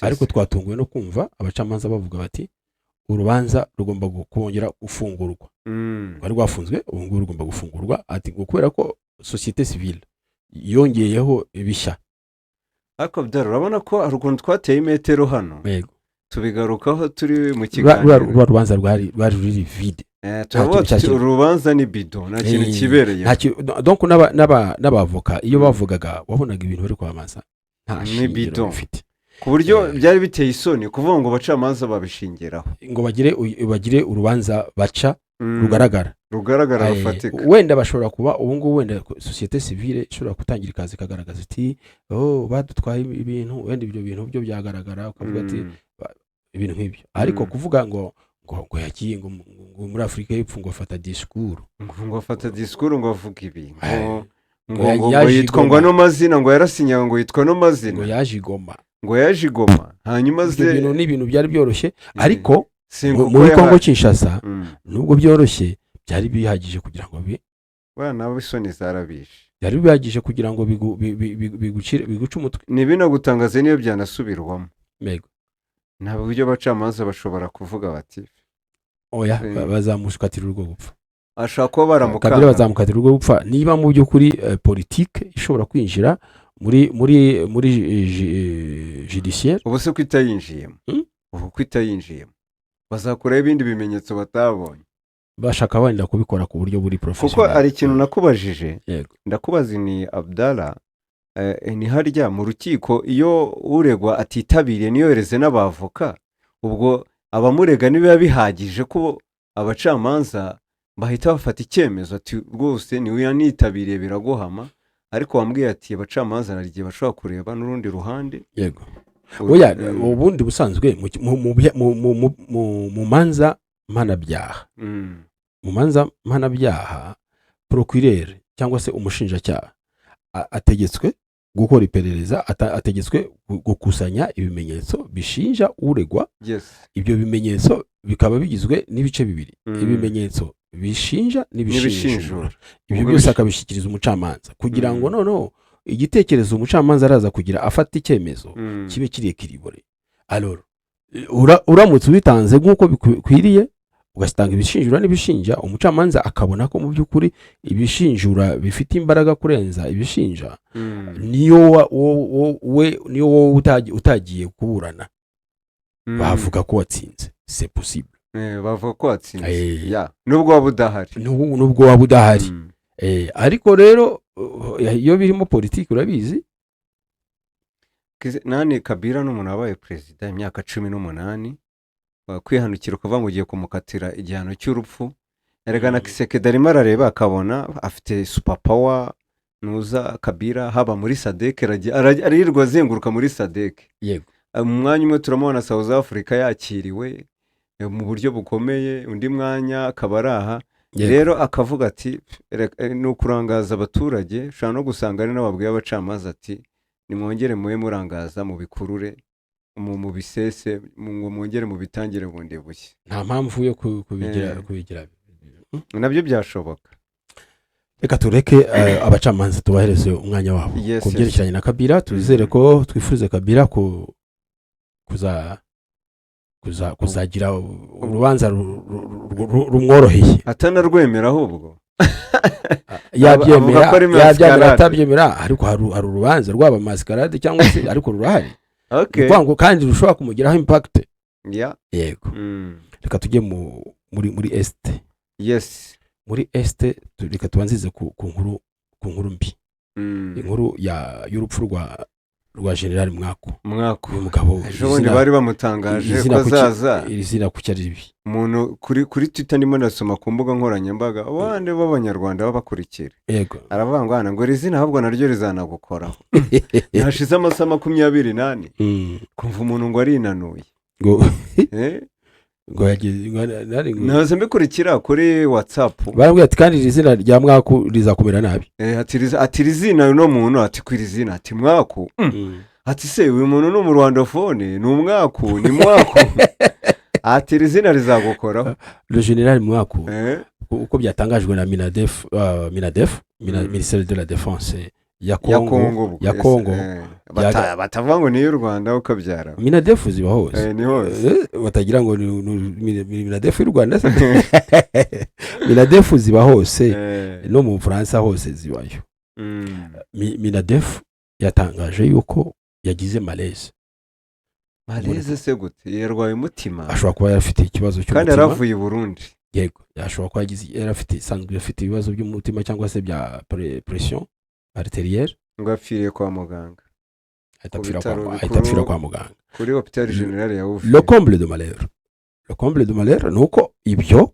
ariko twatunguwe no kumva abacamanza bavuga bati urubanza rugomba kongera gufungurwa. Rwari rwafunzwe ubu ngubu rugomba gufungurwa ati ngo kubera ko societe civile yongeyeho ibishya. Ariko urabona ko hari ukuntu twateye imetero hano. Yego. Tubigarukaho turi mu kiganiro. Rubanza rwari ruri vide. Urubanza ni bido nta kintu kibereye. Donc n'abavoka iyo bavugaga wabonaga ibintu bari kwamaza nta bido bifite. Ku buryo byari biteye isoni kuvuga ngo bacamanza babishingiraho. Ngo bagire urubanza baca rugaragara rufatika. Wenda bashobora kuba ubu ngubu wenda societe civile ishobora kutangira ikazi kagaragaza iti badutwaye ibintu wenda ibyo bintu byo byagaragara ukavuga ati ibintu nk'ibyo ariko kuvuga ngo yagiye ngo muri Afrika y'Epfo ngo afata discours ngo avuga ibintu ngo yitwa ngo no mazina ngo yarasinya ngo yitwa no mazina ngo yaje igoma hanyuma ze ibintu n'ibintu byari byoroshye ariko muri Kongo Kinshasa nubwo byoroshye byari bihagije kugira ngo nabo isoni zarabishe byari bihagije kugira ngo biguce umutwe. Ni bino gutangaza niyo byanasubirwamo. Yego. Ntabwo ibyo bacamanza bashobora kuvuga bati oya bazamushukatira urwo gupfa. Ashaka ko baramukanga Kabila bazamukatira urwo gupfa niba mu byo kuri politique ishobora kwinjira muri judiciaire. Ubu se kwitayinjiyemo ubu kwitayinjiyemo bazakora ibindi bimenyetso batabonye bashaka wenda kubikora ku buryo buri professional. Kuko ari ikintu nakubajije ndakubaza ni Abdallah ni harya mu rukiko iyo uregwa atitabiriye niyohereze n'abavoka ubwo abamurega niba bihagije ko abacamanza bahita bafata icyemezo ati rwose niwe yanitabiriye biragohama ariko wambwiye ati abacamanza narigiye bashobora kureba n'urundi ruhande. Yego. Oya ubundi busanzwe mu manza mpanabyaha mu manza mpanabyaha procureur cyangwa se umushinjacyaha ategetswe gukora iperereza ategetswe gukusanya ibimenyetso bishinja uregwa. Ibyo bimenyetso bikaba bigizwe n'ibice bibiri ibimenyetso bishinja n'ibishinjura. Ibyo byose akabishikiriza umucamanza kugira ngo noneho igitekerezo umucamanza araza kugira afata icyemezo kibe kiriye kiribore. Alors uramutse ubitanze nk'uko bikwiriye ugasitanga ibishinjura n'ibishinja umucamanza akabona ko mu by'ukuri ibishinjura bifite imbaraga kurenza ibishinja niyo wowe utagiye kuburana bavuga ko watsinze. C'est possible. Bavuga ko watsinze nubwo waba udahari. Ariko rero iyo birimo politiki urabizi nani Kabila n'umuntu wabaye perezida imyaka 18 kwihanukira ukavuga ngo ugiye kumukatira igihano cy'urupfu. Erega Kisekedi arimo arareba akabona afite super power nuza Kabila haba muri SADC aririrwa azenguruka muri SADC. Yego. Mu mwanya umwe turamubona South Africa yakiriwe mu buryo bukomeye, undi mwanya akabaraha. Rero akavuga ati no kurangaza abaturage, ushaka no gusanga ari n'ababwiye abacamanza ati nimwongere muwe murangaza mu bikurure mu bisese ngo mwongere mu bitangire bundi bushye. Nta mpamvu yo kubigira nabyo byashoboka. Reka tureke abacamanza tubahereze umwanya wabo ku byerekeranye na Kabila. Tuzere ko twifuze Kabila kuzagira urubanza rumworoheye, atanarwemera ahubwo yabyemera atabyemera, ariko hari urubanza rwaba maskarade cyangwa se ariko rurahari. Kwango kandi rushobora kumugiraho impact. Yego. Reka tujye muri este. Yes. Muri este reka tubanzize ku nkuru mbi. Inkuru y'urupfu rwa General Mwako. Uyu mugabo ejobundi bari bamutangaje ko azaza. Izina kucyari ribi. Umuntu kuri Twitter ndimo nasoma ku mbuga nkoranyambaga abandi b'abanyarwanda babakurikira. Yego. Aravuga ngo izina ahubwo naryo rizanagukoraho. Yashize amasaha 28. Kumva umuntu ngo arinanuye. Ngo naze mbikurikira kuri WhatsApp. Barabwiye ati kandi izina rya Mwako rizakomera nabi. Ati izina uno muntu ati kwirizina ati Mwako. Ati se uyu muntu no mu Rwandofone ni Umwako ni Mwako. Ati izina rizagukoraho. Le General Mwako uko byatangajwe na Minadef Ministère de la Défense ya Kongo batavuga ngo ni y'u Rwanda ukabyara. Minadef ziba hose. Ni hose. Batagira ngo Minadef y'u Rwanda. Minadef ziba hose no mu Faransa hose zibayo. Minadef yatangaje yuko yagize malaise. Malaise se gute? Yarwaye umutima. Ashobora kuba yarafite ikibazo cy'umutima. Kandi yaravuye i Burundi. Yego, yashobora kuba yarafite ibibazo by'umutima cyangwa se bya pression arterielle. Ngo apfiriye kwa muganga. Atapfira kwa muganga. Kuri hôpital général ya Uvira. Le comble de malheur nuko ibyo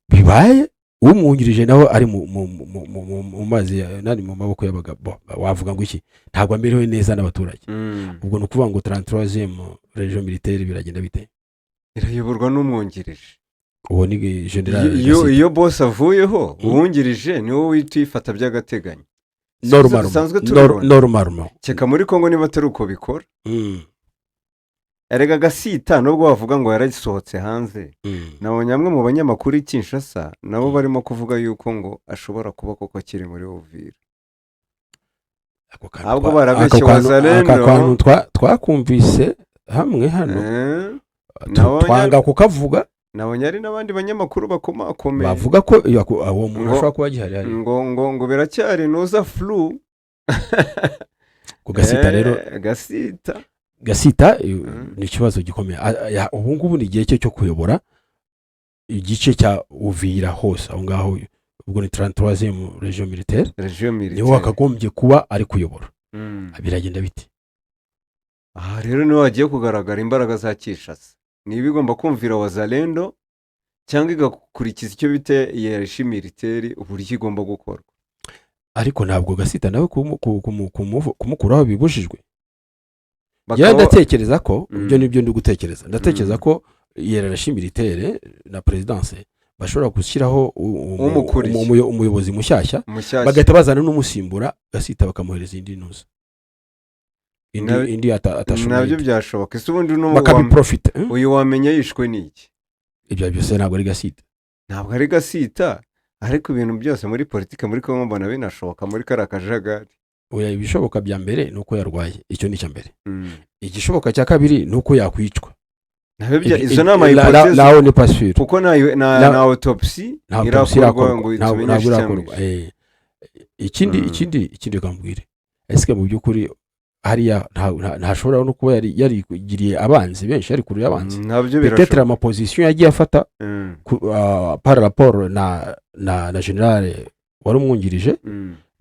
bibaye umwungirije nawe ari mu mazi nari mu maboko y'abagabo. Wavuga ngo iki? Ntabwo amerewe neza n'abaturage. Ubwo no kuvuga ngo 33e région militaire biragenda bite? Irayoborwa n'umwungirije. Uwo ni general. Iyo boss avuyeho uwungirije ni wowe witwifata by'agateganyo. Normal. Cyeka muri Kongo niba atari uko bikora. Erega Gasita nubwo bavuga ngo yaragisohotse hanze. Nabonye amwe mu banyamakuru Kinshasa nabo barimo kuvuga yuko ngo ashobora kuba koko akiri muri Uvira. Ahubwo barabeshye Wazalendo. Akantu twakumvise hamwe hano. Twanga kukavuga. Nabonye ari n'abandi banyamakuru bakomakomeye bavuga ko uwo muntu ashobora kuba gihari ngo biracyari nuza flu ku Gasita. Rero Gasita ni ikibazo gikomeye. Ubu ngubu ni igihe cyo kuyobora igice cya Uvira hose aho ngaho. Ubwo ni 33e région militaire. Niho wakagombye kuba ari kuyobora. Biragenda biti. Rero niho hagiye kugaragara imbaraga za Kinshasa. Ni bigomba kumvira Wazalendo cyangwa igakurikiza icyo bite yereshi militaire uburyo igomba gukorwa. Ariko ntabwo Gasita nawe kumukuraho bibujijwe. Ya ndatekereza ko ibyo nibyo ndi gutekereza. Ndatekereza ko yereshi militaire na presidence bashobora gushyiraho umuyobozi mushyashya bagahita bazana n'umusimbura Gasita bakamuhereza indi nuza. Indi atashoboye. Nabyo byashoboka. Ese ubundi no bakabiprofita. Uyu wamenye yishwe n'iki? Ibyo byose ntabwo ari Gasita. Ntabwo ari Gasita, ariko ibintu byose muri politike muri Kongo mbona binashoboka muri karakajagari. Oya, ibishoboka bya mbere nuko yarwaye. Icyo ni cya mbere. Igishoboka cya kabiri nuko yakwicwa. Nabyo izo nama hypothèse. Naho ni pas sûr. Kuko na autopsy irakorwa ngo itumenyeshe. Ikindi kambwire. Ese mu byukuri hariya ntashobora no kuba yarigiriye abanzi benshi ari kuri y'abanzi. Peut-être ama position yagiye afata par rapport na general wari umwungirije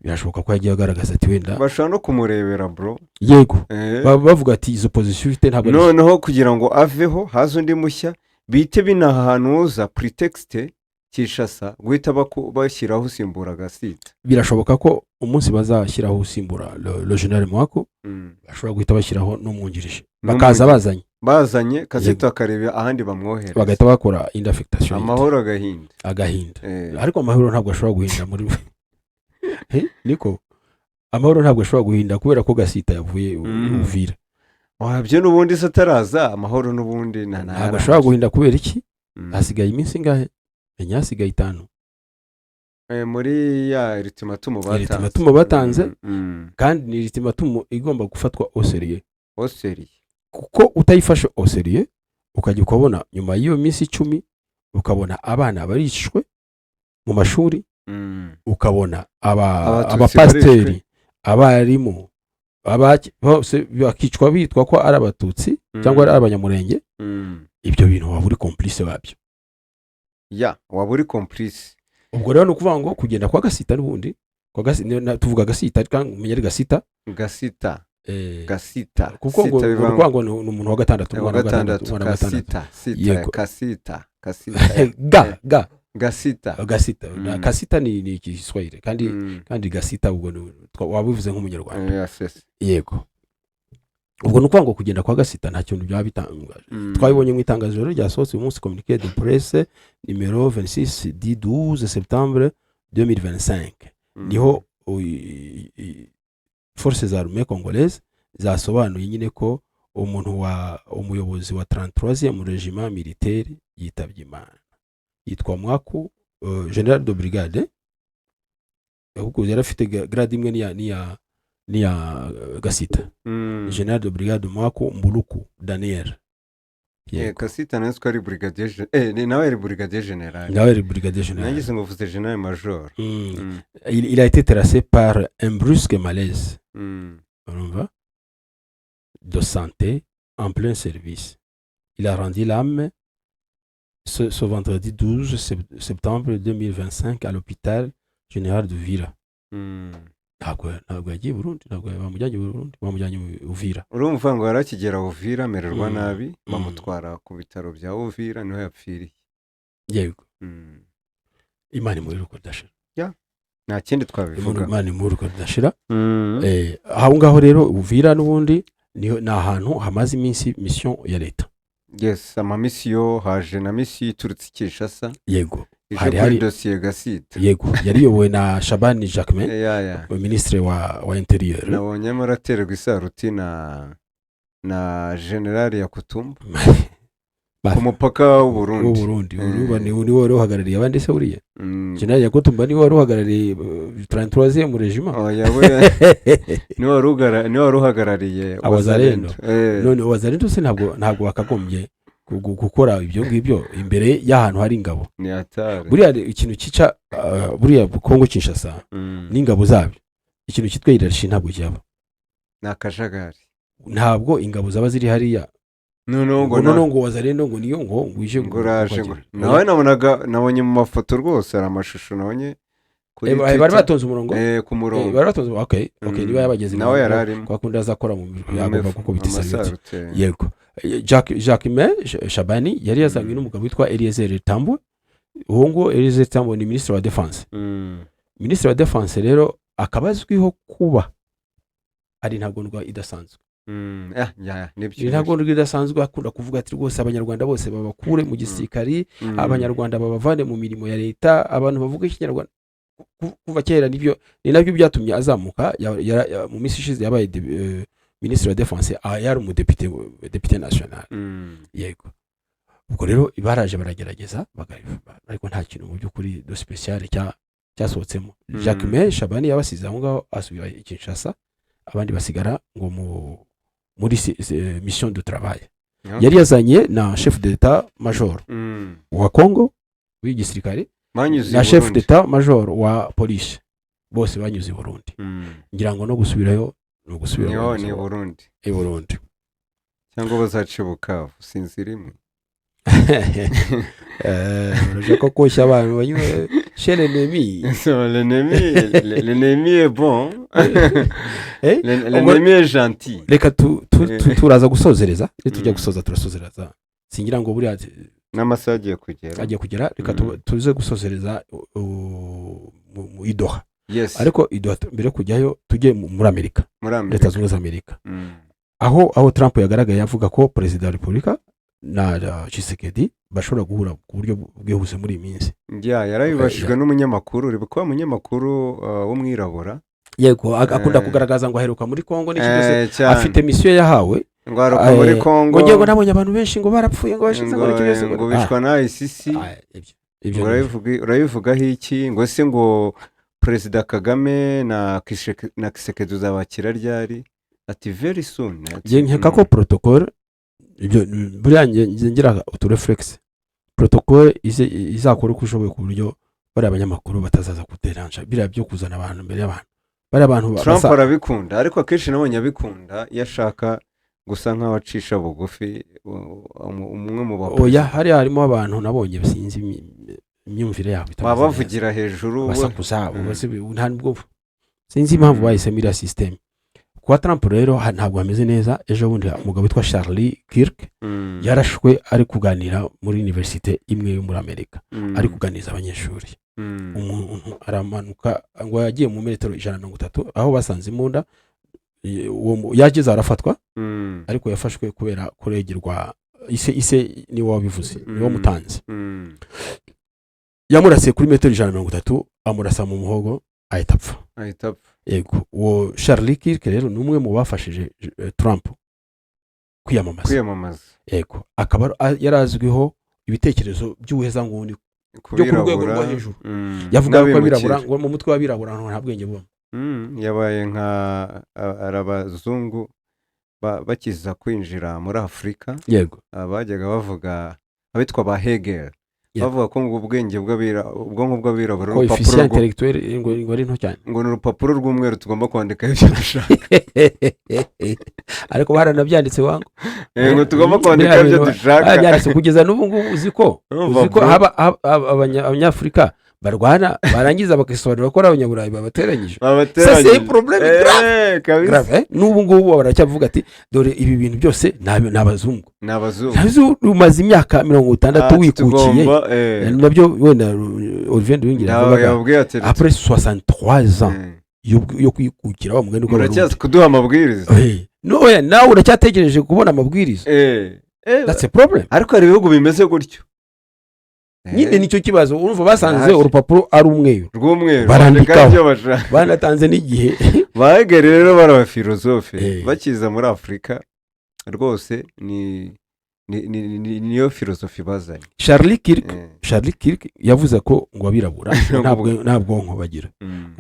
birashoboka ko yagiye agaragaza ati wenda bashobora no kumurebera bro. yego bavuga ati izo position ufite ntabwo noneho kugira ngo aveho haza undi mushya bite binahanuza pretext Kinshasa guhita bashyiraho usimbura Gasita. Birashoboka ko umunsi bazashyiraho usimbura le general Mwako bashobora guhita bashyiraho n'umwungirije bakaza bazanye Gasita akareba ahandi bamwohereza bagahita bakora indafectation amahoro agahinda ariko amahoro ntabwo ashobora guhinda muri niko amahoro ntabwo ashobora guhinda kubera ko Gasita yavuye Uvira wabyo n'ubundi sataraza amahoro n'ubundi ntabwo ashobora guhinda kubera iki hasigaye iminsi ngahe hasigaye 5 muri ya ultimatum batanze kandi ni ultimatum igomba gufatwa oseriye kuko utayifashe oseriye ukajya ukabona nyuma y'iyo minsi 10 ukabona abana barishwe mu mashuri ukabona abapasteri abarimu bose bakicwa bitwa ko ari abatutsi cyangwa ari abanyamurenge ibyo bintu waba uri complice wabyo waba uri complice. Ubwo rero no kuvuga ngo kugenda kwa Gasita n'ubundi kwa Gasita tuvuga Gasita kandi umenye ari Gasita kuko ngo kuvuga ngo ni umuntu wa gatandatu Gasita ni Igiswahili kandi Gasita ubwo wabivuze nk'umunyarwanda yego. Ubwo nuko ngo kugenda kwa Gasita nta kintu byaba bitangaje twabibonye mu itangazo ryasohotse uyu munsi communiqué de presse numéro 26 du 12 septembre 2025 niho forces armées congolaises zasobanuye nyine ko umuyobozi wa 33e régiment militaire yitabye Imana yitwa Mwako general de brigade ahubwo yarafite grade imwe niya Gasita general de brigade Mwako Mbuluku Daniel Gasita nawe ari brigadier nawe ari brigadier general nangize ngo vuze general major. Il a été terrassé par un brusque malaise de santé en plein service. Il a rendu l'âme ce vendredi 12 septembre 2025 à l'hôpital général de Vira. ntabwo yagiye Burundi ntabwo bamujyanye Uvira. Urumva ngo yarakigera Uvira amererwa nabi bamutwara ku bitaro bya Uvira niho yapfiriye. Yego. Imana muri ruko dashira. Nta kindi twabivuga. Imana muri ruko dashira. Aho ngaho rero Uvira n'ubundi ni ahantu hamaze iminsi mission ya leta. Yes, ama mission haje na mission iturutse Kinshasa. Yego. Hari dossier Gasita. Yego, yariyobowe na Shabani Jacquemain, ministre wa interieur. Nabonye muraterwa isaruti na general Yakutumba. Ku mupaka w'u Burundi. Uruba ni wari uhagarariye abandi se uriye. General Yakutumba ni wari uhagarariye 33e régiment. Ni wari uhagarariye Wazalendo. None Wazalendo se ntabwo bakagombye gukora ibyo ngibyo imbere y'ahantu hari ingabo. Ni atari. Buriya ikintu kica buriya Kongo Kinshasa n'ingabo zabyo. Ikintu kitwe irarishi ntabwo cyaba. Nakajagari. Ntabwo ingabo zaba ziri hariya. Ngo Wazalendo ngo niyo ngo wije nguraje. Nawe nabonye mu mafoto rwose ari amashusho nabonye. Bari batonze umurongo. Ku murongo. Bari batonze okay niba yabageze nawe yararimo. Kwa kundi azakora mu mirimo yagomba kuko bitisabye. Yego. Jacquemain Shabani yari yazanywe n'umugabo witwa Eliezer Tambwe. Uwo ngo Eliezer Tambwe ni ministre wa defense. Ministre wa defense rero akabazwiho kuba ari ntagondwa idasanzwe. Nibyo. Ntagondwa idasanzwe akunda kuvuga ati rwose abanyarwanda bose babakure mu gisirikari, abanyarwanda babavane mu mirimo ya leta, abantu bavuga ikinyarwanda kuva kera nibyo ni nabyo byatumye azamuka mu minsi ishize yabaye ministre wa defense yari umudepite national. Yego. Ubwo rero baraje baragerageza ariko nta kintu mu by'ukuri do special cyasohotsemo. Jacquemain Shabani yabasize aho ngaho asubira i Kinshasa abandi basigara ngo muri mission de travail. Yari yazanye na chef d'état major wa Congo w'igisirikare na chef d'état major wa police bose banyuze i Burundi. Ngira ngo no gusubirayo ni Burundi. Burundi. Cyangwa bazacibuka sinzi rimwe. urashaka koshya abantu banywe chez l'ennemi. L'ennemi est bon. L'ennemi est gentil. Reka turaza gusozereza tujya gusoza turasozereza singira ngo buriya n'amasaha agiye kugera reka tuze gusozereza mu Idoha. Yes. Ariko Idoha mbere kujyayo tujye muri Amerika, Leta Zunze za Amerika. Aho Trump yagaragaye yavuga ko Perezida wa Repubulika na Tshisekedi bashobora guhura ku buryo bwihuse muri iyi minsi. Yarabibashijwe n'umunyamakuru, uri kuba umunyamakuru w'umwirabura. Yego, akunda kugaragaza ngo aheruka muri Kongo n'ikibazo afite misiyo yahawe. Ngo aheruka muri Kongo. Ngo nabonye abantu benshi ngo barapfuye ngo bashize ngo kibazo ngo bishwa na ICC. Urabivugaho iki? Ngo se ngo Perezida Kagame na Tshisekedi uzabakira ryari? Ati very soon. Nkeka ko protocol ibyo buriya ngira utureflex protocol izakora uko ushoboye ku buryo bari abanyamakuru batazaza kuteranja biriya byo kuzana abantu mbere y'abantu. Bari abantu Trump arabikunda, ariko akenshi nabonye abikunda yashaka gusa nk'abacisha bugufi umwe mu bapolisi. Oya, harimo abantu nabonye bisinzi imyumvire yabo bavugira hejuru basakuza nta nubwo sinzi impamvu bahisemo iriya system. Kwa Trump rero ntabwo hameze neza. Ejo bundi umugabo witwa Charlie Kirk yarashwe ari kuganira muri universite imwe yo muri Amerika, ari kuganiriza abanyeshuri. Umuntu aramanuka ngo yagiye mu metero 130 aho basanze imbunda, yageze arafatwa, ariko yafashwe kubera kuregerwa ise ni wabivuze ni wo mutanzi. Yamurasiye kuri metero 130 amurasa mu muhogo ahita apfa. Yego, uwo Charlie Kirk rero ni umwe mu bafashije Trump kwiyamamaza. Yego, akaba yarazwiho ibitekerezo by'ubuhezanguni byo ku rwego rwo hejuru. Yavuga ko abirabura ngo mu mutwe w'abirabura nta bwenge bubamo. Yabaye nka abazungu bakiza kwinjira muri Afurika. Yego, bajyaga bavuga abitwa ba Hegel. Bavuga ko ngo ubwonko bw'abirabura urupapuro intellectuel ngo ari nto cyane, ngo ni urupapuro rw'umweru tugomba kwandika ibyo dushaka. Ariko baranabyanditse wangu ngo tugomba kwandika ibyo dushaka. Byanditse kugeza n'ubu ngubu uziko haba abanyafurika barwana barangiza bakisobanura ko abanyaburayi babateranyije. C'est un problème grave. N'ubu ngubu baracyavuga ati dore ibi bintu byose n'abazungu. Umaze imyaka 60 wikukiye. Nabyo wenda Olivier Nduhungira avuga après 63 ans yo kwikukira wa mugani ko uracyaza kuduha amabwiriza. Nawe uracyategereje kubona amabwiriza. That's a problem. Ariko hari ibihugu bimeze gutyo. Nyine nicyo kibazo urumva basanze urupapuro ari umweru rw'umweru barandikaho banatanze n'igihe. Bahegere rero baraba filozofe bakiza muri Afurika rwose niyo filozofi bazanye. Charlie Kirk yavuze ko ngo abirabura nta bwonko bagira,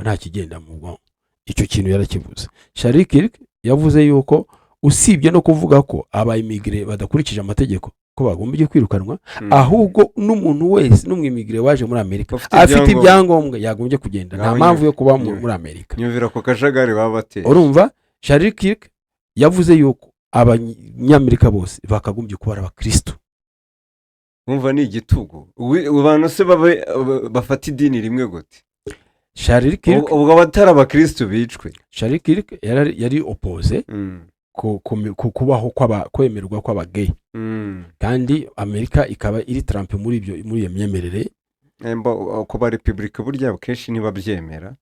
nta kigenda mu bwonko. Icyo kintu yarakivuze. Charlie Kirk yavuze yuko usibye no kuvuga ko abayimigire badakurikije amategeko ko bagombye kwirukanwa, ahubwo n'umuntu wese n'umwimigire waje muri Amerika afite ibyangombwa yagombye kugenda, nta mpamvu yo kuba muri Amerika. Nyumvira ko kajagari babateye. Urumva Charlie Kirk yavuze yuko abanyamerika bose bakagombye kuba abakristo. Umva ni igitugu abantu se bafata idini rimwe gute? Charlie Kirk ubwo batari abakristo bicwe. Charlie Kirk yari opposé kubaho kwemerwa kw'abagay, kandi Amerika ikaba iri Trump muri iyo myemerere. Kuba Republika burya kenshi ntibabyemera,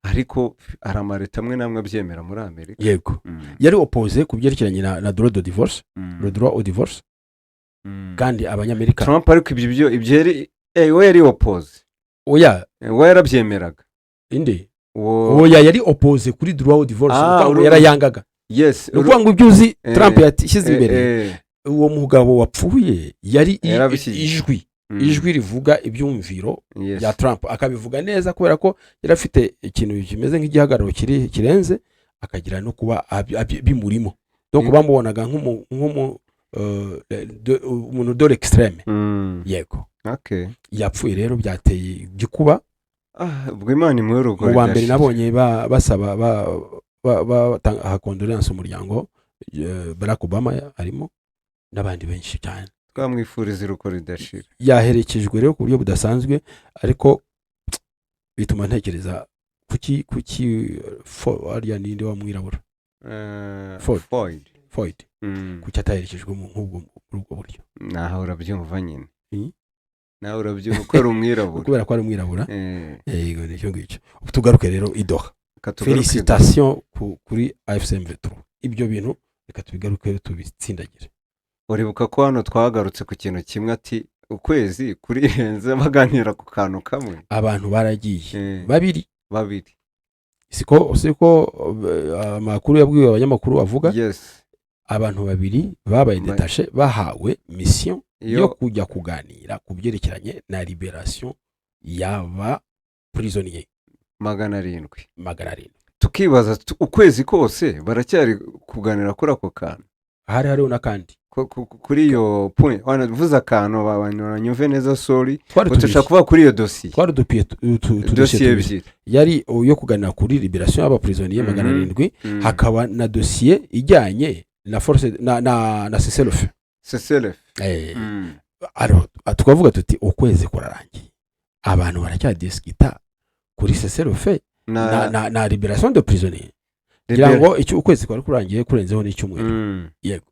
ariko hari amareta amwe namwe abyemera muri Amerika. Yego, yari opposé ku byerekeranye na droit de divorce, le droit au divorce. Kandi abanyamerika Trump ariko ibyo we yari opposé. Oya, we yarabyemeraga. Inde oya yari opposé kuri droit au divorce, kuko yarayangaga. Yes, nuko ngo byuzi Trump yashyize imbere uwo mugabo wapfuye yari ijwi rivuga ibyumviro ya Trump, akabivuga neza kubera ko yarafite ikintu kimeze nk'igihagararo kirenze, akagira no kuba bimurimo donc bamubonaga nk'umuntu de l'extrême. Yego, yapfuye rero byateye gikuba. Ubwo Imana imwe urugo mu bambere nabonye basaba ha condolence umuryango. Barack Obama arimo n'abandi benshi cyane. twamwifuriza uruko ridashira. yaherekejwe rero ku buryo budasanzwe, ariko bituma ntekereza kuki ariya ninde wamwirabura Floyd kuki ataherekejwe muri ubwo buryo. naho urabyumva nyine, nawe urabyumva ko ari umwirabura, kubera ko ari umwirabura. Yego nicyo ngicyo. Tugaruke rero i Doha. Félicitations kuri AFC M23. Ibyo bintu reka tubigaruke tubitsindagire. Uribuka ko hano twagarutse ku kintu kimwe, ati ukwezi kurihenze baganira ku kantu kamwe, abantu baragiye babiri siko amakuru yabwiwe abanyamakuru avuga. Yes. Abantu babiri babaye detashe bahawe mission yo kujya kuganira ku byerekeranye na liberation y'aba prisonnier 700. Tukibaza ukwezi kose baracyari kuganira kuri ako kantu. Hariho n'akandi kuri iyo point wanavuze akantu banyumve neza, sorry utushaka kuvuga kuri iyo dossier. Twari dupiye dossier ebyiri, yari yo kuganira kuri liberation y'aba prisonnier 700, hakaba na dossier ijyanye na force na cessez-le-feu. Tukavuga tuti ukwezi kurarangiye, abantu baracyadiskita kuri cessez-le-feu na liberation de prisonnier. Ngo icyo ukwezi kwari kurangiye kurenzeho n'icyumweru. Yego.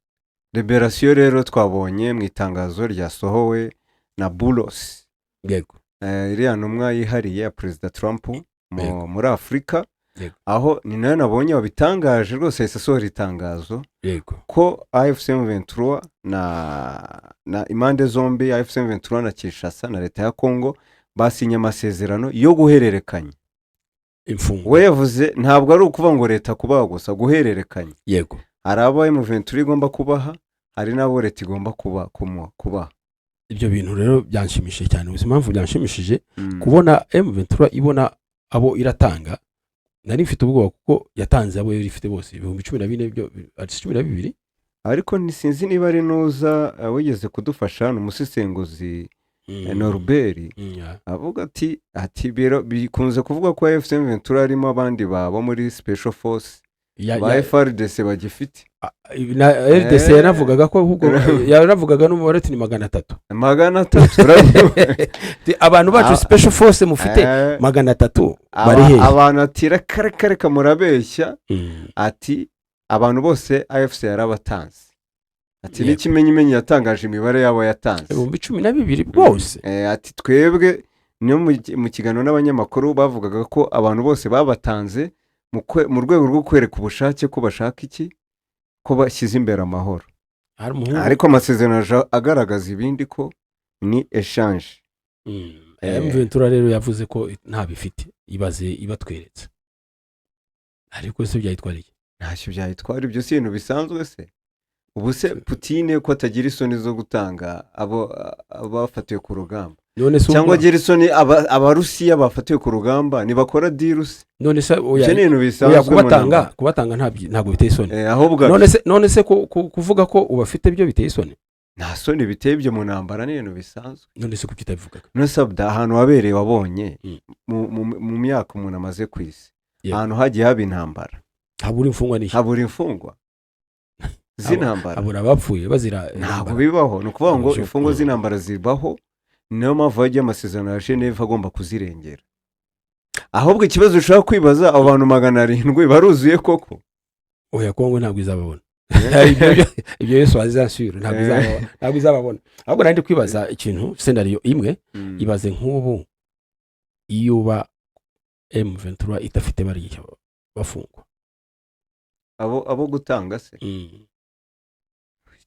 Liberation rero twabonye mu itangazo ryasohowe na Bulos. Yego. Iriya ntumwa yihariye ya Perezida Trump muri Afurika. Aho ni nayo nabonye wabitangaje rwose, yasohora itangazo ko AFC M23 na imande zombi AFC M23 na Kinshasa na leta ya Kongo basinye amasezerano yo guhererekanya imfungo. We yavuze ntabwo ari ukuvuga ngo leta kubaha gusa, guhererekanya. Yego. Hari abo M23 igomba kubaha, hari n'abo leta igomba kubaha. Ibyo bintu rero byanshimishije cyane. Ubuzima mpamvu byanshimishije kubona M23 ibona abo iratanga. Nari mfite ubwoba kuko yatanze abo yari ifite bose 14,000 byo 12. Ariko nisinzi niba ari nuza wigeze kudufasha n'umusesenguzi Norbert avuga ati biro bikunze kuvuga ko AFC M23 arimo abandi babo muri special force ba FARDC bagifite. Na RDC yanavugaga ko ahubwo yaravugaga n'umubare ni 300 abantu bacu special force mufite 300 bari he. Abantu atira kare kamurabeshya ati abantu bose AFC yarabatanze. Ati n'ikimenyimenyi yatangaje imibare yabo yatanze 12 bose. Ati twebwe niyo mu kiganiro n'abanyamakuru bavugaga ko abantu bose babatanze mu rwego rwo kwereka ubushake ko bashaka iki, ko bashyize imbere amahoro. Ariko amasezerano agaragaza ibindi ko ni exchange. M23 rero yavuze ko nta bifite, ibaze ibatweretse. Ariko se byayitwariye? Ntacyo byayitwara, ibyo si ibintu bisanzwe se. Ubu se Putin ko atagira isoni zo gutanga abo bafatiwe ku rugamba, cyangwa agira isoni abarusiya bafatiwe ku rugamba ntibakora dirusi. None se oya kubatanga ntabwo biteye isoni. Ahubwo none se kuvuga ko ubafite byo biteye isoni? Nta soni biteye ibyo mu ntambara, ni ibintu bisanzwe. None se kuki utabivugaga? None se ahantu wabereye wabonye mu myaka umuntu amaze ku isi, ahantu hagiye haba intambara habura imfungwa n'iki? Habura imfungwa z'intambara, habura abapfuye bazira ntabwo bibaho. Ni ukuvuga ngo imfungwa z'intambara zibaho, niyo mpamvu hagiye amasezerano ya Geneve agomba kuzirengera. Ahubwo ikibazo ushaka kwibaza, abo bantu 700 baruzuye koko? Oya, Kongo ntabwo izababona. Ibyo Yesu azashyira ntabwo izababona. Ahubwo nandi kwibaza ikintu, scenario imwe ibaze nk'ubu iyo ba M23 itafite bari bafungwa abo gutanga se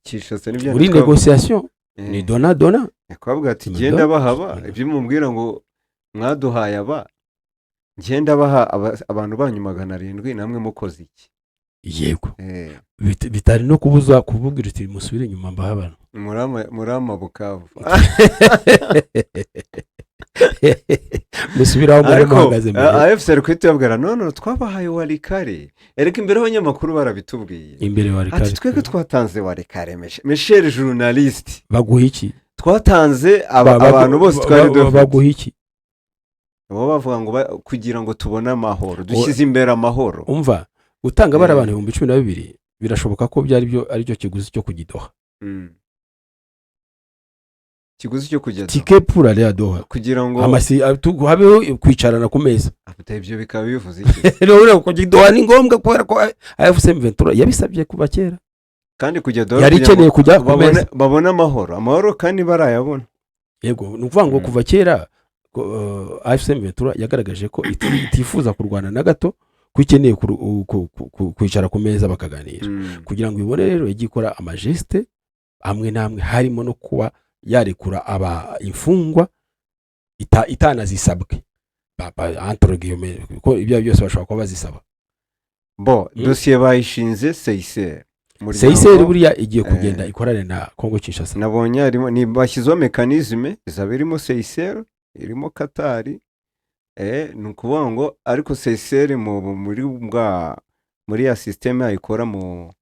Kinshasa n'ibyo muri negotiation ni dona kwavuga ati genda bahaba ibyo mubwira ngo mwaduhaye aba genda baha abantu banyu 700 namwe mukoze iki? Yego. Bitari no kubuza kuvugira uti musubire nyuma mbahabana murama Bukavu musubiraho muri muhagaze mbere. AFC ariko yabwira none twabahaye Walikare, ereka imbere abanyamakuru barabitubwiye imbere Walikare ati twebwe twatanze Walikare Michel journaliste baguha iki? Twatanze abantu bose twari dufite. Baguha iki? Abo bavuga ngo kugira ngo tubone amahoro, dushyize imbere amahoro. Umva gutanga bara abantu 12,000 birashoboka ko byari byo ari cyo kiguzi cyo kugidoha. ikiguzi cyo kujya tike pour aller à Doha kugira ngo habeho kwicarana ku meza. Ibyo bikaba bivuze iki? Rero kujya Doha ni ngombwa kubera ko AFC M23 yabisabye kuva kera kandi kujya Doha yari ikeneye kujya ku meza babona amahoro kandi barayabona. Yego ni ukuvuga ngo kuva kera AFC M23 yagaragaje ko itifuza kurwana na gato ko ikeneye kwicara ku meza bakaganira kugira ngo ibone rero igikora amageste amwe namwe harimo no kuba yarekura imfungwa itanazisabwe entre guillemets ko ibyo byose bashobora kuba bazisaba. Dosiye bayishinze Seychelles buriya igiye kugenda ikorane na Congo Kinshasa. Nabonye harimo ni bashyizeho mekanizme izaba irimo Seychelles irimo Qatar ni ukuvuga ngo ariko Seychelles muri ya systeme ayikora mu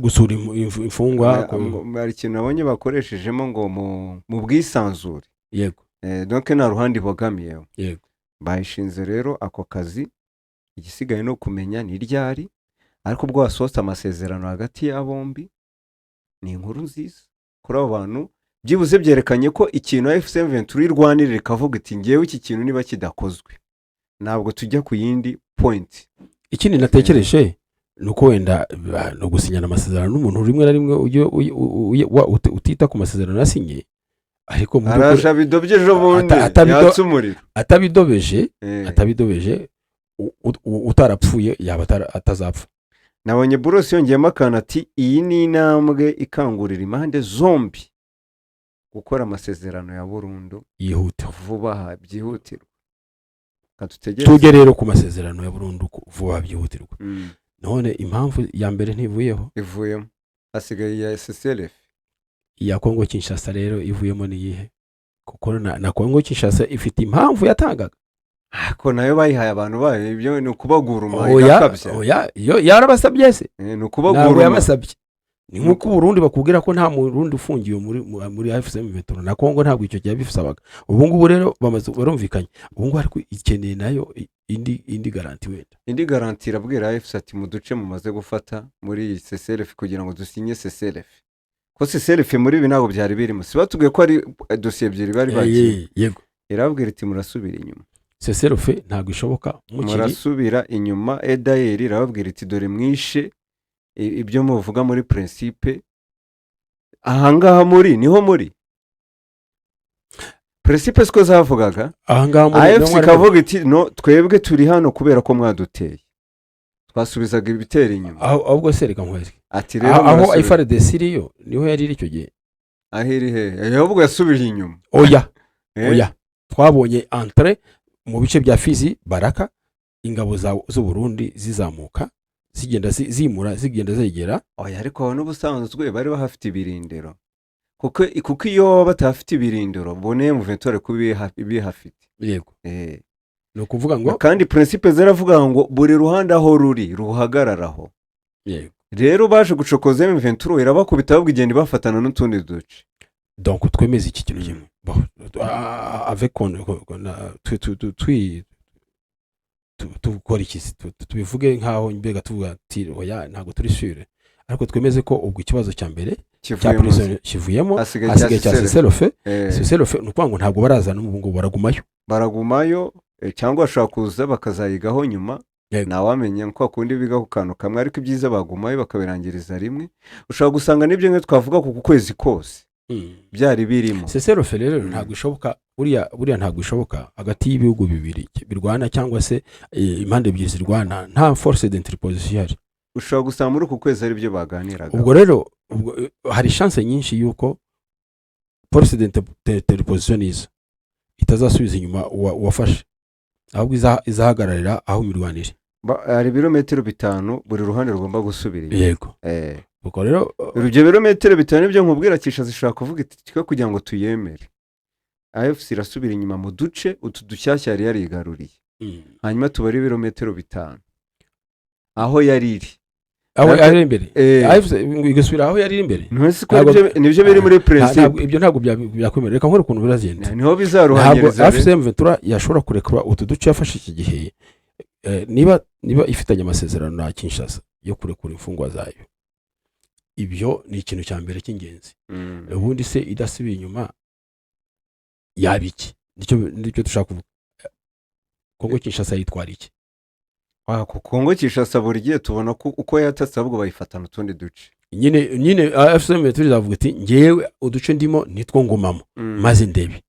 gusura imfungwa hari ikintu nabonye bakoreshejemo ngo mu bwisanzure. Yego donc nta ruhande bogamiyeho. Yego bayishinze rero ako kazi igisigaye no kumenya ni ryari ariko ubwo wasohotse amasezerano hagati ya bombi ni inkuru nziza kuri abo bantu byibuze byerekanye ko ikintu AFC M23 irwanirira kavuga iti ngewe iki kintu niba kidakozwe ntabwo tujya ku yindi point. Ikindi natekereje nuko wenda no gusinyana amasezerano n'umuntu rimwe na rimwe utita ku masezerano yasinye ariko mu arasha bidobyeje bundi yatse umuriro atabidobeje utarapfuye yaba atazapfa. Nabonye Buros yongeyemo akana ati iyi ni intambwe ikangurira impande zombi gukora amasezerano ya burundu yihuta vuba byihutirwa. Tujye rero ku masezerano ya burundu vuba byihutirwa. None impamvu ya mbere ntivuyemo hasigaye ya SSLF ya Congo Kinshasa rero ivuyemo ni yihe kuko na Congo Kinshasa ifite impamvu yatangaga ko nayo bayihaye abantu bayo ibyo ni ukubagura oya yarabasabye se ni ukubagura yabasabye ni nkuko Burundi bakubwira ko nta Murundi ufungiye muri AFC M23 na Congo ntabwo icyo gihe bifusabaga. Ubu ngubu rero barumvikanye ubu ngubu ariko ikeneye nayo indi garanti wenda indi garanti irabwira AFC ati mu duce mumaze gufata muri SSLF kugira ngo dusinye SSLF ko SSLF muri ibi ntabwo byari birimo sibatubwiye ko ari dosiye ebyiri bari bagiye. Yego irabwira iti murasubira inyuma SSLF ntabwo ishoboka murasubira inyuma. EDAER irababwira iti dore mwishe ibyo muvuga muri principe ahangaha niho muri principe siko zavugaga ahangaha AFC kavuga iti no twebwe turi hano kubera ko mwaduteje twasubizaga ibitera inyuma ahubwo sereka nkwezi ati rero aho FARDC iriyo niho yari icyo gihe ahiri he ahubwo yasubije inyuma. Oya twabonye entre mu bice bya Fizi Baraka ingabo z'u Burundi zizamuka zigenda zigenda zegera. Oya ariko n'ubusanzwe bari bahafite ibirindiro kuko iyo batafite ibirindiro boneye mu venture kubihafite. Yego no kuvuga ngo kandi principe zaravuga ngo buri ruhande aho ruri ruhagararaho. Yego rero baje gucokoza mu venture irabakubita ahubwo igenda bafatana n'utundi duce. Donc twemeze iki kintu kimwe avec tukora iki tubivuge nkaho mbega tuvuga ati oya ntago turi sure ariko twemeze ko ubwo ikibazo cya mbere cya prison kivuyemo asigaye cya SSLF nuko ngo ntago barazana n'ubwo baragumayo cyangwa bashaka kuza bakazayigaho nyuma nawamenya ko akundi biga ku kantu kamwe ariko ibyiza bagumayo bakabirangiriza rimwe. ushaka gusanga nibyo nge twavuga ku kwezi kose byari birimo. SSLF rero ntago ishoboka buriya ntago ishoboka hagati y'ibihugu bibiri birwana cyangwa se impande ebyiri zirwana nta force d'interposition. Ushaka gusanga muri ku kwezi ari byo baganiraga. Ubwo rero hari chance nyinshi yuko force d'interposition itazasubiza inyuma wafashe ahubwo izahagararira aho mirwanire. Hari birometero 5 buri ruhande rugomba gusubira. Yego ubwo rero ibyo birometero 5 nibyo nkubwira kisha zishaka kuvuga iti kugira ngo tuyemere AFC irasubira inyuma mu duce utu dushyashya yari yarigaruriye hanyuma tubari birometero 5 aho yari imbere AFC igasubira aho yari imbere. Nibyo biri muri principe ibyo ntabwo byakwemerera reka nkore ukuntu birazenda niho bizaruhanyiriza. AFC M23 yashobora kurekura utu duce yafashe iki gihe niba ifitanye amasezerano na Kinshasa yo kurekura imfungwa zayo. Ibyo ni ikintu cya mbere cy'ingenzi. Ubundi se idasubiye inyuma yabiki nicyo dushaka kuvuga. Kongo Kinshasa yitwara iki? Kongo Kinshasa buri gihe tubona ko uko yatatse ahubwo bayifatana utundi duce. Nyine AFCM turizavuga ati ngewe uduce ndimo nitwo ngomamo maze ndebe.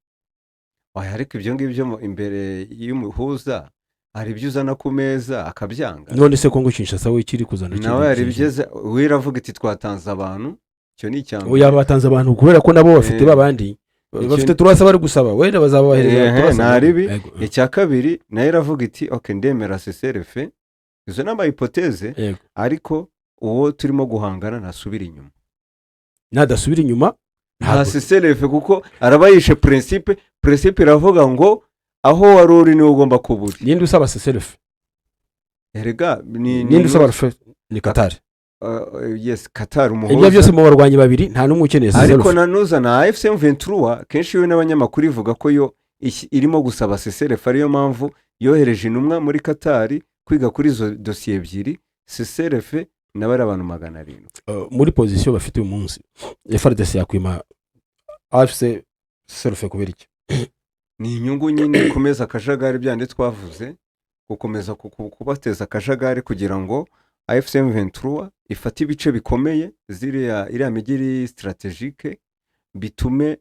Ariko ibyo ngibyo imbere y'umuhuza hari ibyo uzana ku meza akabyanga. None se Kongo Kinshasa we kiri kuzana iki? Nawe hari ibyo wiravuga iti twatanze abantu, cyo ni cyangwa. Oya batanze abantu kubera ko nabo bafite babandi bafite turasa bari gusaba wenda bazabahereza turasa. Naribi icya kabiri nayo iravuga iti okay ndemera CCRF. Izo nama hypothèse ariko uwo turimo guhangana nasubira inyuma. Nadasubira inyuma nta CCRF kuko arabayishe principe iravuga ngo aho wari uri niwe ugomba kubura. Ninde usaba CCRF? Erega ninde usaba ni Qatar. Yes, Qatar umuhoza. Ibyo byose mu barwanyi babiri nta numwe ukeneye CCRF. Ariko nanuza na AFC M23 kenshi we n'abanyamakuru ivuga ko yo irimo gusaba CCRF ariyo mpamvu yohereje intumwa muri Qatar kwiga kuri izo dosiye ebyiri. CCRF n'abari abantu 700 muri position bafite uyu munsi. FARDC yakwima AFC CCRF kubera iki? Ni inyungu nyine komeza akajagari byande twavuze, gukomeza kubateza akajagari kugira ngo AFC M23 ifata ibice bikomeye iriya migiri strategique bitume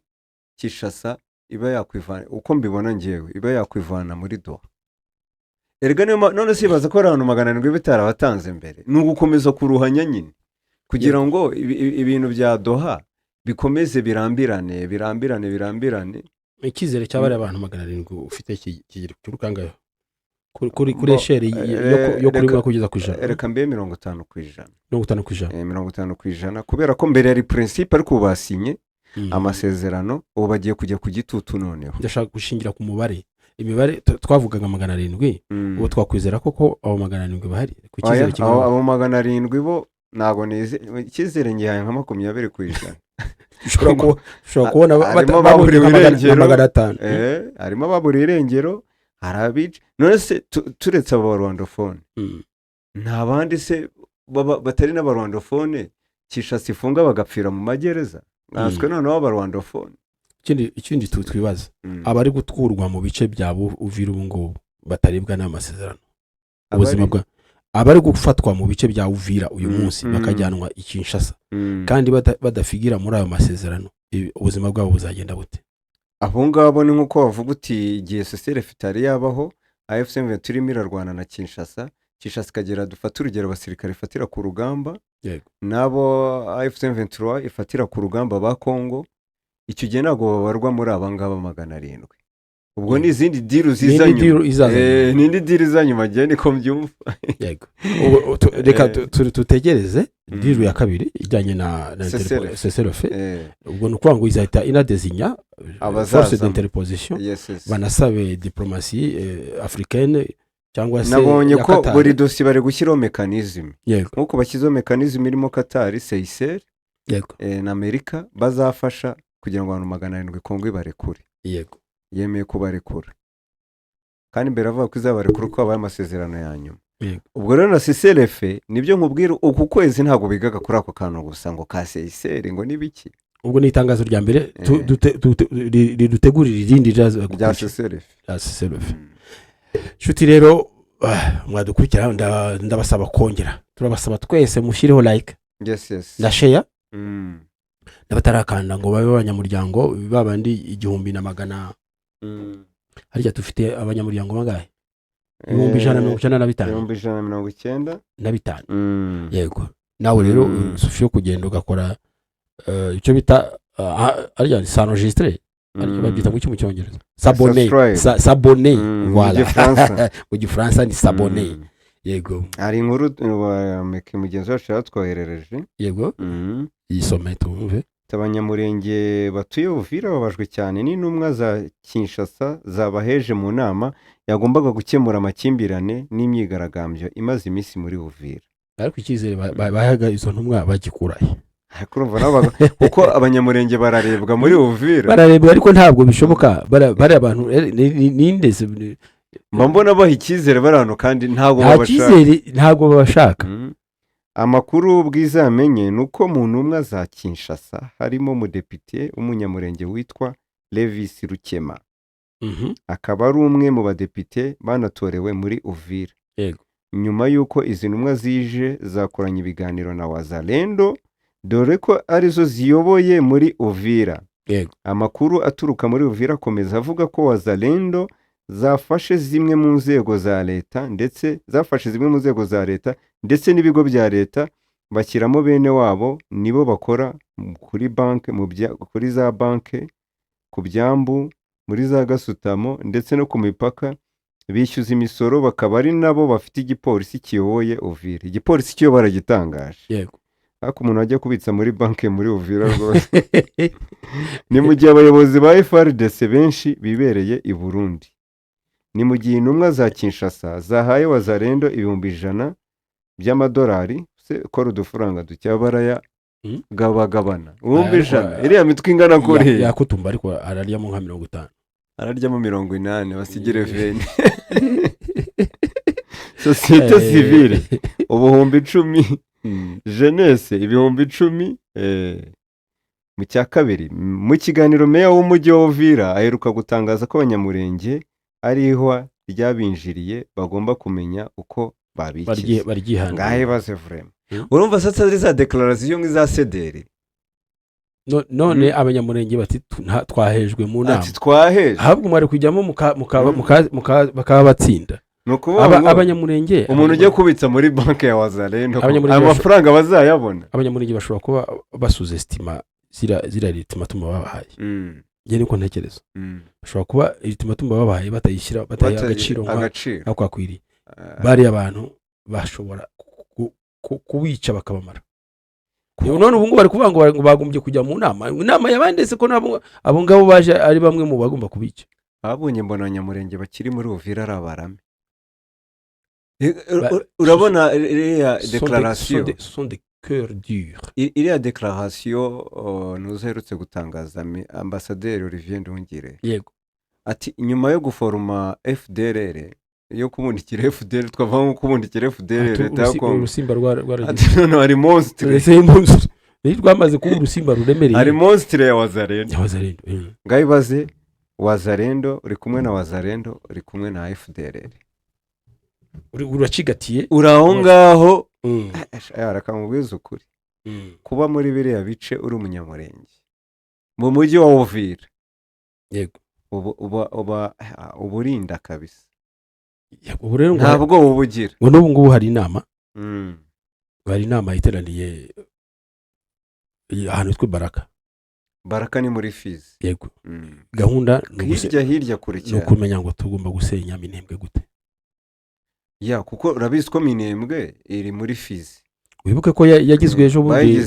Kinshasa iba yakwivana uko mbibona ngewe iba yakwivana muri Doha. Erega none sibaza ko abantu 700 bitarabatanze mbere ni ugukomeza kuruhanya nyine kugira ngo ibintu bya Doha bikomeze birambirane. Ikizere cyabari abantu 700 ufite kigiri cy'urukangayo kuri esheri yo kuri mwa kugeza ku ijana. Reka mbe 50%. 50% kubera ko mbere yari principe ariko basinye amasezerano ubu bagiye kujya ku gitutu noneho. Ndashaka gushingira ku imibare twavugaga 700 ubu twakwizera koko abo 700 bahari ku kizere kimwe. Abo 700 bo nago nize ikizere ngihaye nka 20%. Ushobora kubona baburi irengero. Harimo baburi irengero harabice. None se turetse abo Rwandophone nta bandi se batari n'abarwandophone Kinshasa ifunga bagapfira mu magereza naswe noneho abarwandophone. Ikindi twibaza abari gutwurwa mu bice bya Uvira ubu ngubu bataribwa n'amasezerano ubuzima bwa abari gufatwa mu bice bya Uvira uyu munsi bakajyanwa i Kinshasa kandi badafigira muri ayo masezerano ubuzima bwabo buzagenda bute? Aho ngabo ni nkuko bavuga uti GSSR fitari yabaho AFC M23 mirarwana na Kinshasa kagera dufata urugero abasirikare ifatira ku rugamba nabo AFC M23 ifatira ku rugamba ba Kongo. Icyo gihe ntabwo babarwa muri abangaba 700. Ubwo ni izindi diru zizanyuma. Nindi diru izanyuma gihe niko mbyumva. Yego. Reka tutegereze diru ya kabiri ijyanye na CCRF. Ubwo nuko ngo izahita inadezinya force d'interposition banasabe diplomatie africaine cyangwa se nabonye ko buri dossier bari gushyiraho mechanism. Nkuko bashyizeho mechanism irimo Qatar, Seychelles na Amerika bazafasha kugira ngo abantu 700 Kongo ibarekure. Yego. Yemeye kubarekura. Kandi mbere avuga ko izabarekura ko abaye amasezerano yanyuma. Ubwo rero na CCRF nibyo nkubwira uku kwezi ntago bigaga kuri ako kantu gusa ngo ka CCR ngo nibiki. Ubwo ni itangazo rya mbere dutegurira irindi rya CCRF. Shuti rero mwadukurikira ndabasaba kongera. Turabasaba twese mushireho like. Yes. Na share. N'abatarakanda ngo babe abanyamuryango babandi 1,100. Harya dufite abanyamuryango bangahe? 195. 195. Yego. Nawe rero sufiyo kugenda ugakora icyo bita harya s'enregistrer. Harya babyita mu cyongereza. S'abonner. Voilà. Mu Gifaransa ni s'abonner. Yego. Ari inkuru meke mugenzi wacu yatwoherereje. Yego. Yisome tumve. Abanyamurenge batuye Uvira babajwe cyane n'intumwa za Kinshasa zabaheje mu nama yagombaga gukemura amakimbirane n'imyigaragambyo imaze iminsi muri Uvira. Ariko ikizere bahaga izo ntumwa bagikurahe. Kurumva nabaga uko abanyamurenge bararebwa muri Uvira. Bararebwa ariko ntabwo bishoboka bari abantu nindeze mbona baha ikizere barano kandi ntabwo babashaka. Amakuru bwiza yamenye nuko mu ntumwa za Kinshasa harimo umudepite umunyamurenge witwa Levis Rukema akaba ari umwe mu badepite banatorewe muri Uvira. Nyuma y'uko izi ntumwa zije zakoranye ibiganiro na Wazalendo dore ko arizo ziyoboye muri Uvira. Amakuru aturuka muri Uvira akomeza avuga ko Wazalendo zafashe zimwe mu nzego za leta ndetse n'ibigo bya leta bashyiramo bene wabo nibo bakora kuri banke kuri za banke ku byambu muri za gasutamo ndetse no ku mipaka bishyuza imisoro bakaba ari nabo bafite igipolisi kiyoboye Uvira. Igipolisi cyo baragitangaje. Ariko umuntu ajya kubitsa muri banke muri Uvira rwose ni mu gihe abayobozi ba FARDC benshi bibereye i Burundi. Ni mu gihe intumwa za Kinshasa zahaye Wazalendo 100 by'amadolari kora udufaranga ducya baraya gabagabana 100 iriya mitwe ingana kuri yakutumba ariko araryamo nka 50 araryamo 80 basigire vene societe civile ubuhumbi 10 jeunesse ibihumbi 10 mu cya kabiri mu kiganiro meya w'umujyi wa Uvira aheruka gutangaza ko abanyamurenge ariho ryabinjiriye bagomba kumenya uko babikiza ngahe baze vraiment. Urumva satsa za declaration nk'iza CDR none abanyamurenge bati twahejwe mu nama ati twaheje ahubwo mwari kujyamo bakaba batsinda. Abanyamurenge umuntu ujye kubitsa muri banke ya Wazalendo amafaranga bazayabona. Abanyamurenge bashobora kuba basuzestima zira ultimatum babahaye. Nge niko ntekereza bashobora kuba ultimatum babahaye batayishyira bataye agaciro nka kwakwiriye. Bari abantu bashobora kubica bakabamara. None ubu ngo bari kuvuga ngo bagombye kujya mu nama yabandese ko nabo abo ngabo baje ari bamwe mu bagomba kubica. Abonye mbona abanyamurenge bakiri muri Uvira ari abarame. Urabona iriya declaration sont des cœurs durs. Iriya declaration nuzaherutse gutangaza ambasaderi Olivier Ndungire. Yego. Ati nyuma yo guforuma FDLR yo kubundikira FDL twavamo kubundikira FDL leta yako urusimba rwaragiye no ari monstre rwamaze kuba urusimba ruremereye ari monstre ya Wazalendo ngayibaze Wazalendo uri kumwe na Wazalendo uri kumwe na FDL uracigatiye uraho ngaho arakamubwiza ukuri kuba muri biriya bice uri umunyamurenge mu mujyi wa Uvira. Yego uburinda kabisa ntabwo ubugira ngo n'ubu ngubu hari inama iteraniye ahantu twe Baraka ni muri Fizi. Yego gahunda hirya kurikira no kumenya ngo tugomba gusenya Minembwe gute kuko urabizi ko Minembwe iri muri Fizi. Wibuke ko yagizwe ejo bundi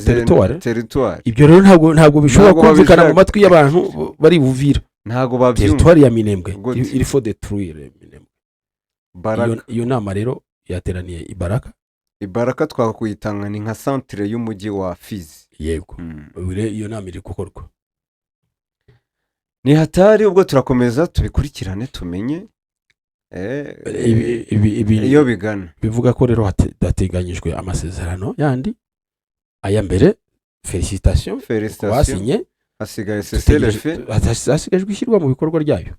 territoire. Ibyo rero ntabwo bishobora kumvikana mu matwi y'abantu bari Uvira. Ntabwo babyumva. Territoire ya Minembwe il faut détruire Minembwe. Iyo nama rero yateraniye Ibaraka twakuyitanga ni nka centre y'umujyi wa Fizi. Yego iyo nama iri gukorwa ni hatari. Ubwo turakomeza tubikurikirane tumenye iyo bigana. Bivuga ko rero hateganyijwe amasezerano yandi aya mbere. Félicitations wasinye asigaye CCLF hasigajwe ishyirwa mu bikorwa ryayo.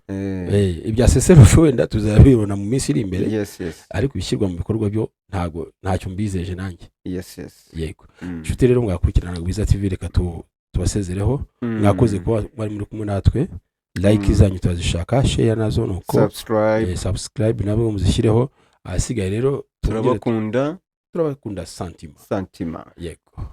Ibya CCLF wenda tuzabibona mu minsi iri imbere. Ariko bishyirwa mu bikorwa byo ntacyo mbizeje nanjye. Yego nshuti rero mwakurikirana Gwiza TV reka tubasezereho. Mwakoze kuba bari muri kumwe natwe. Like zanyu tuzishaka, share nazo nuko subscribe nabo muzishyireho. Asigaye rero turabakunda santima. Yego.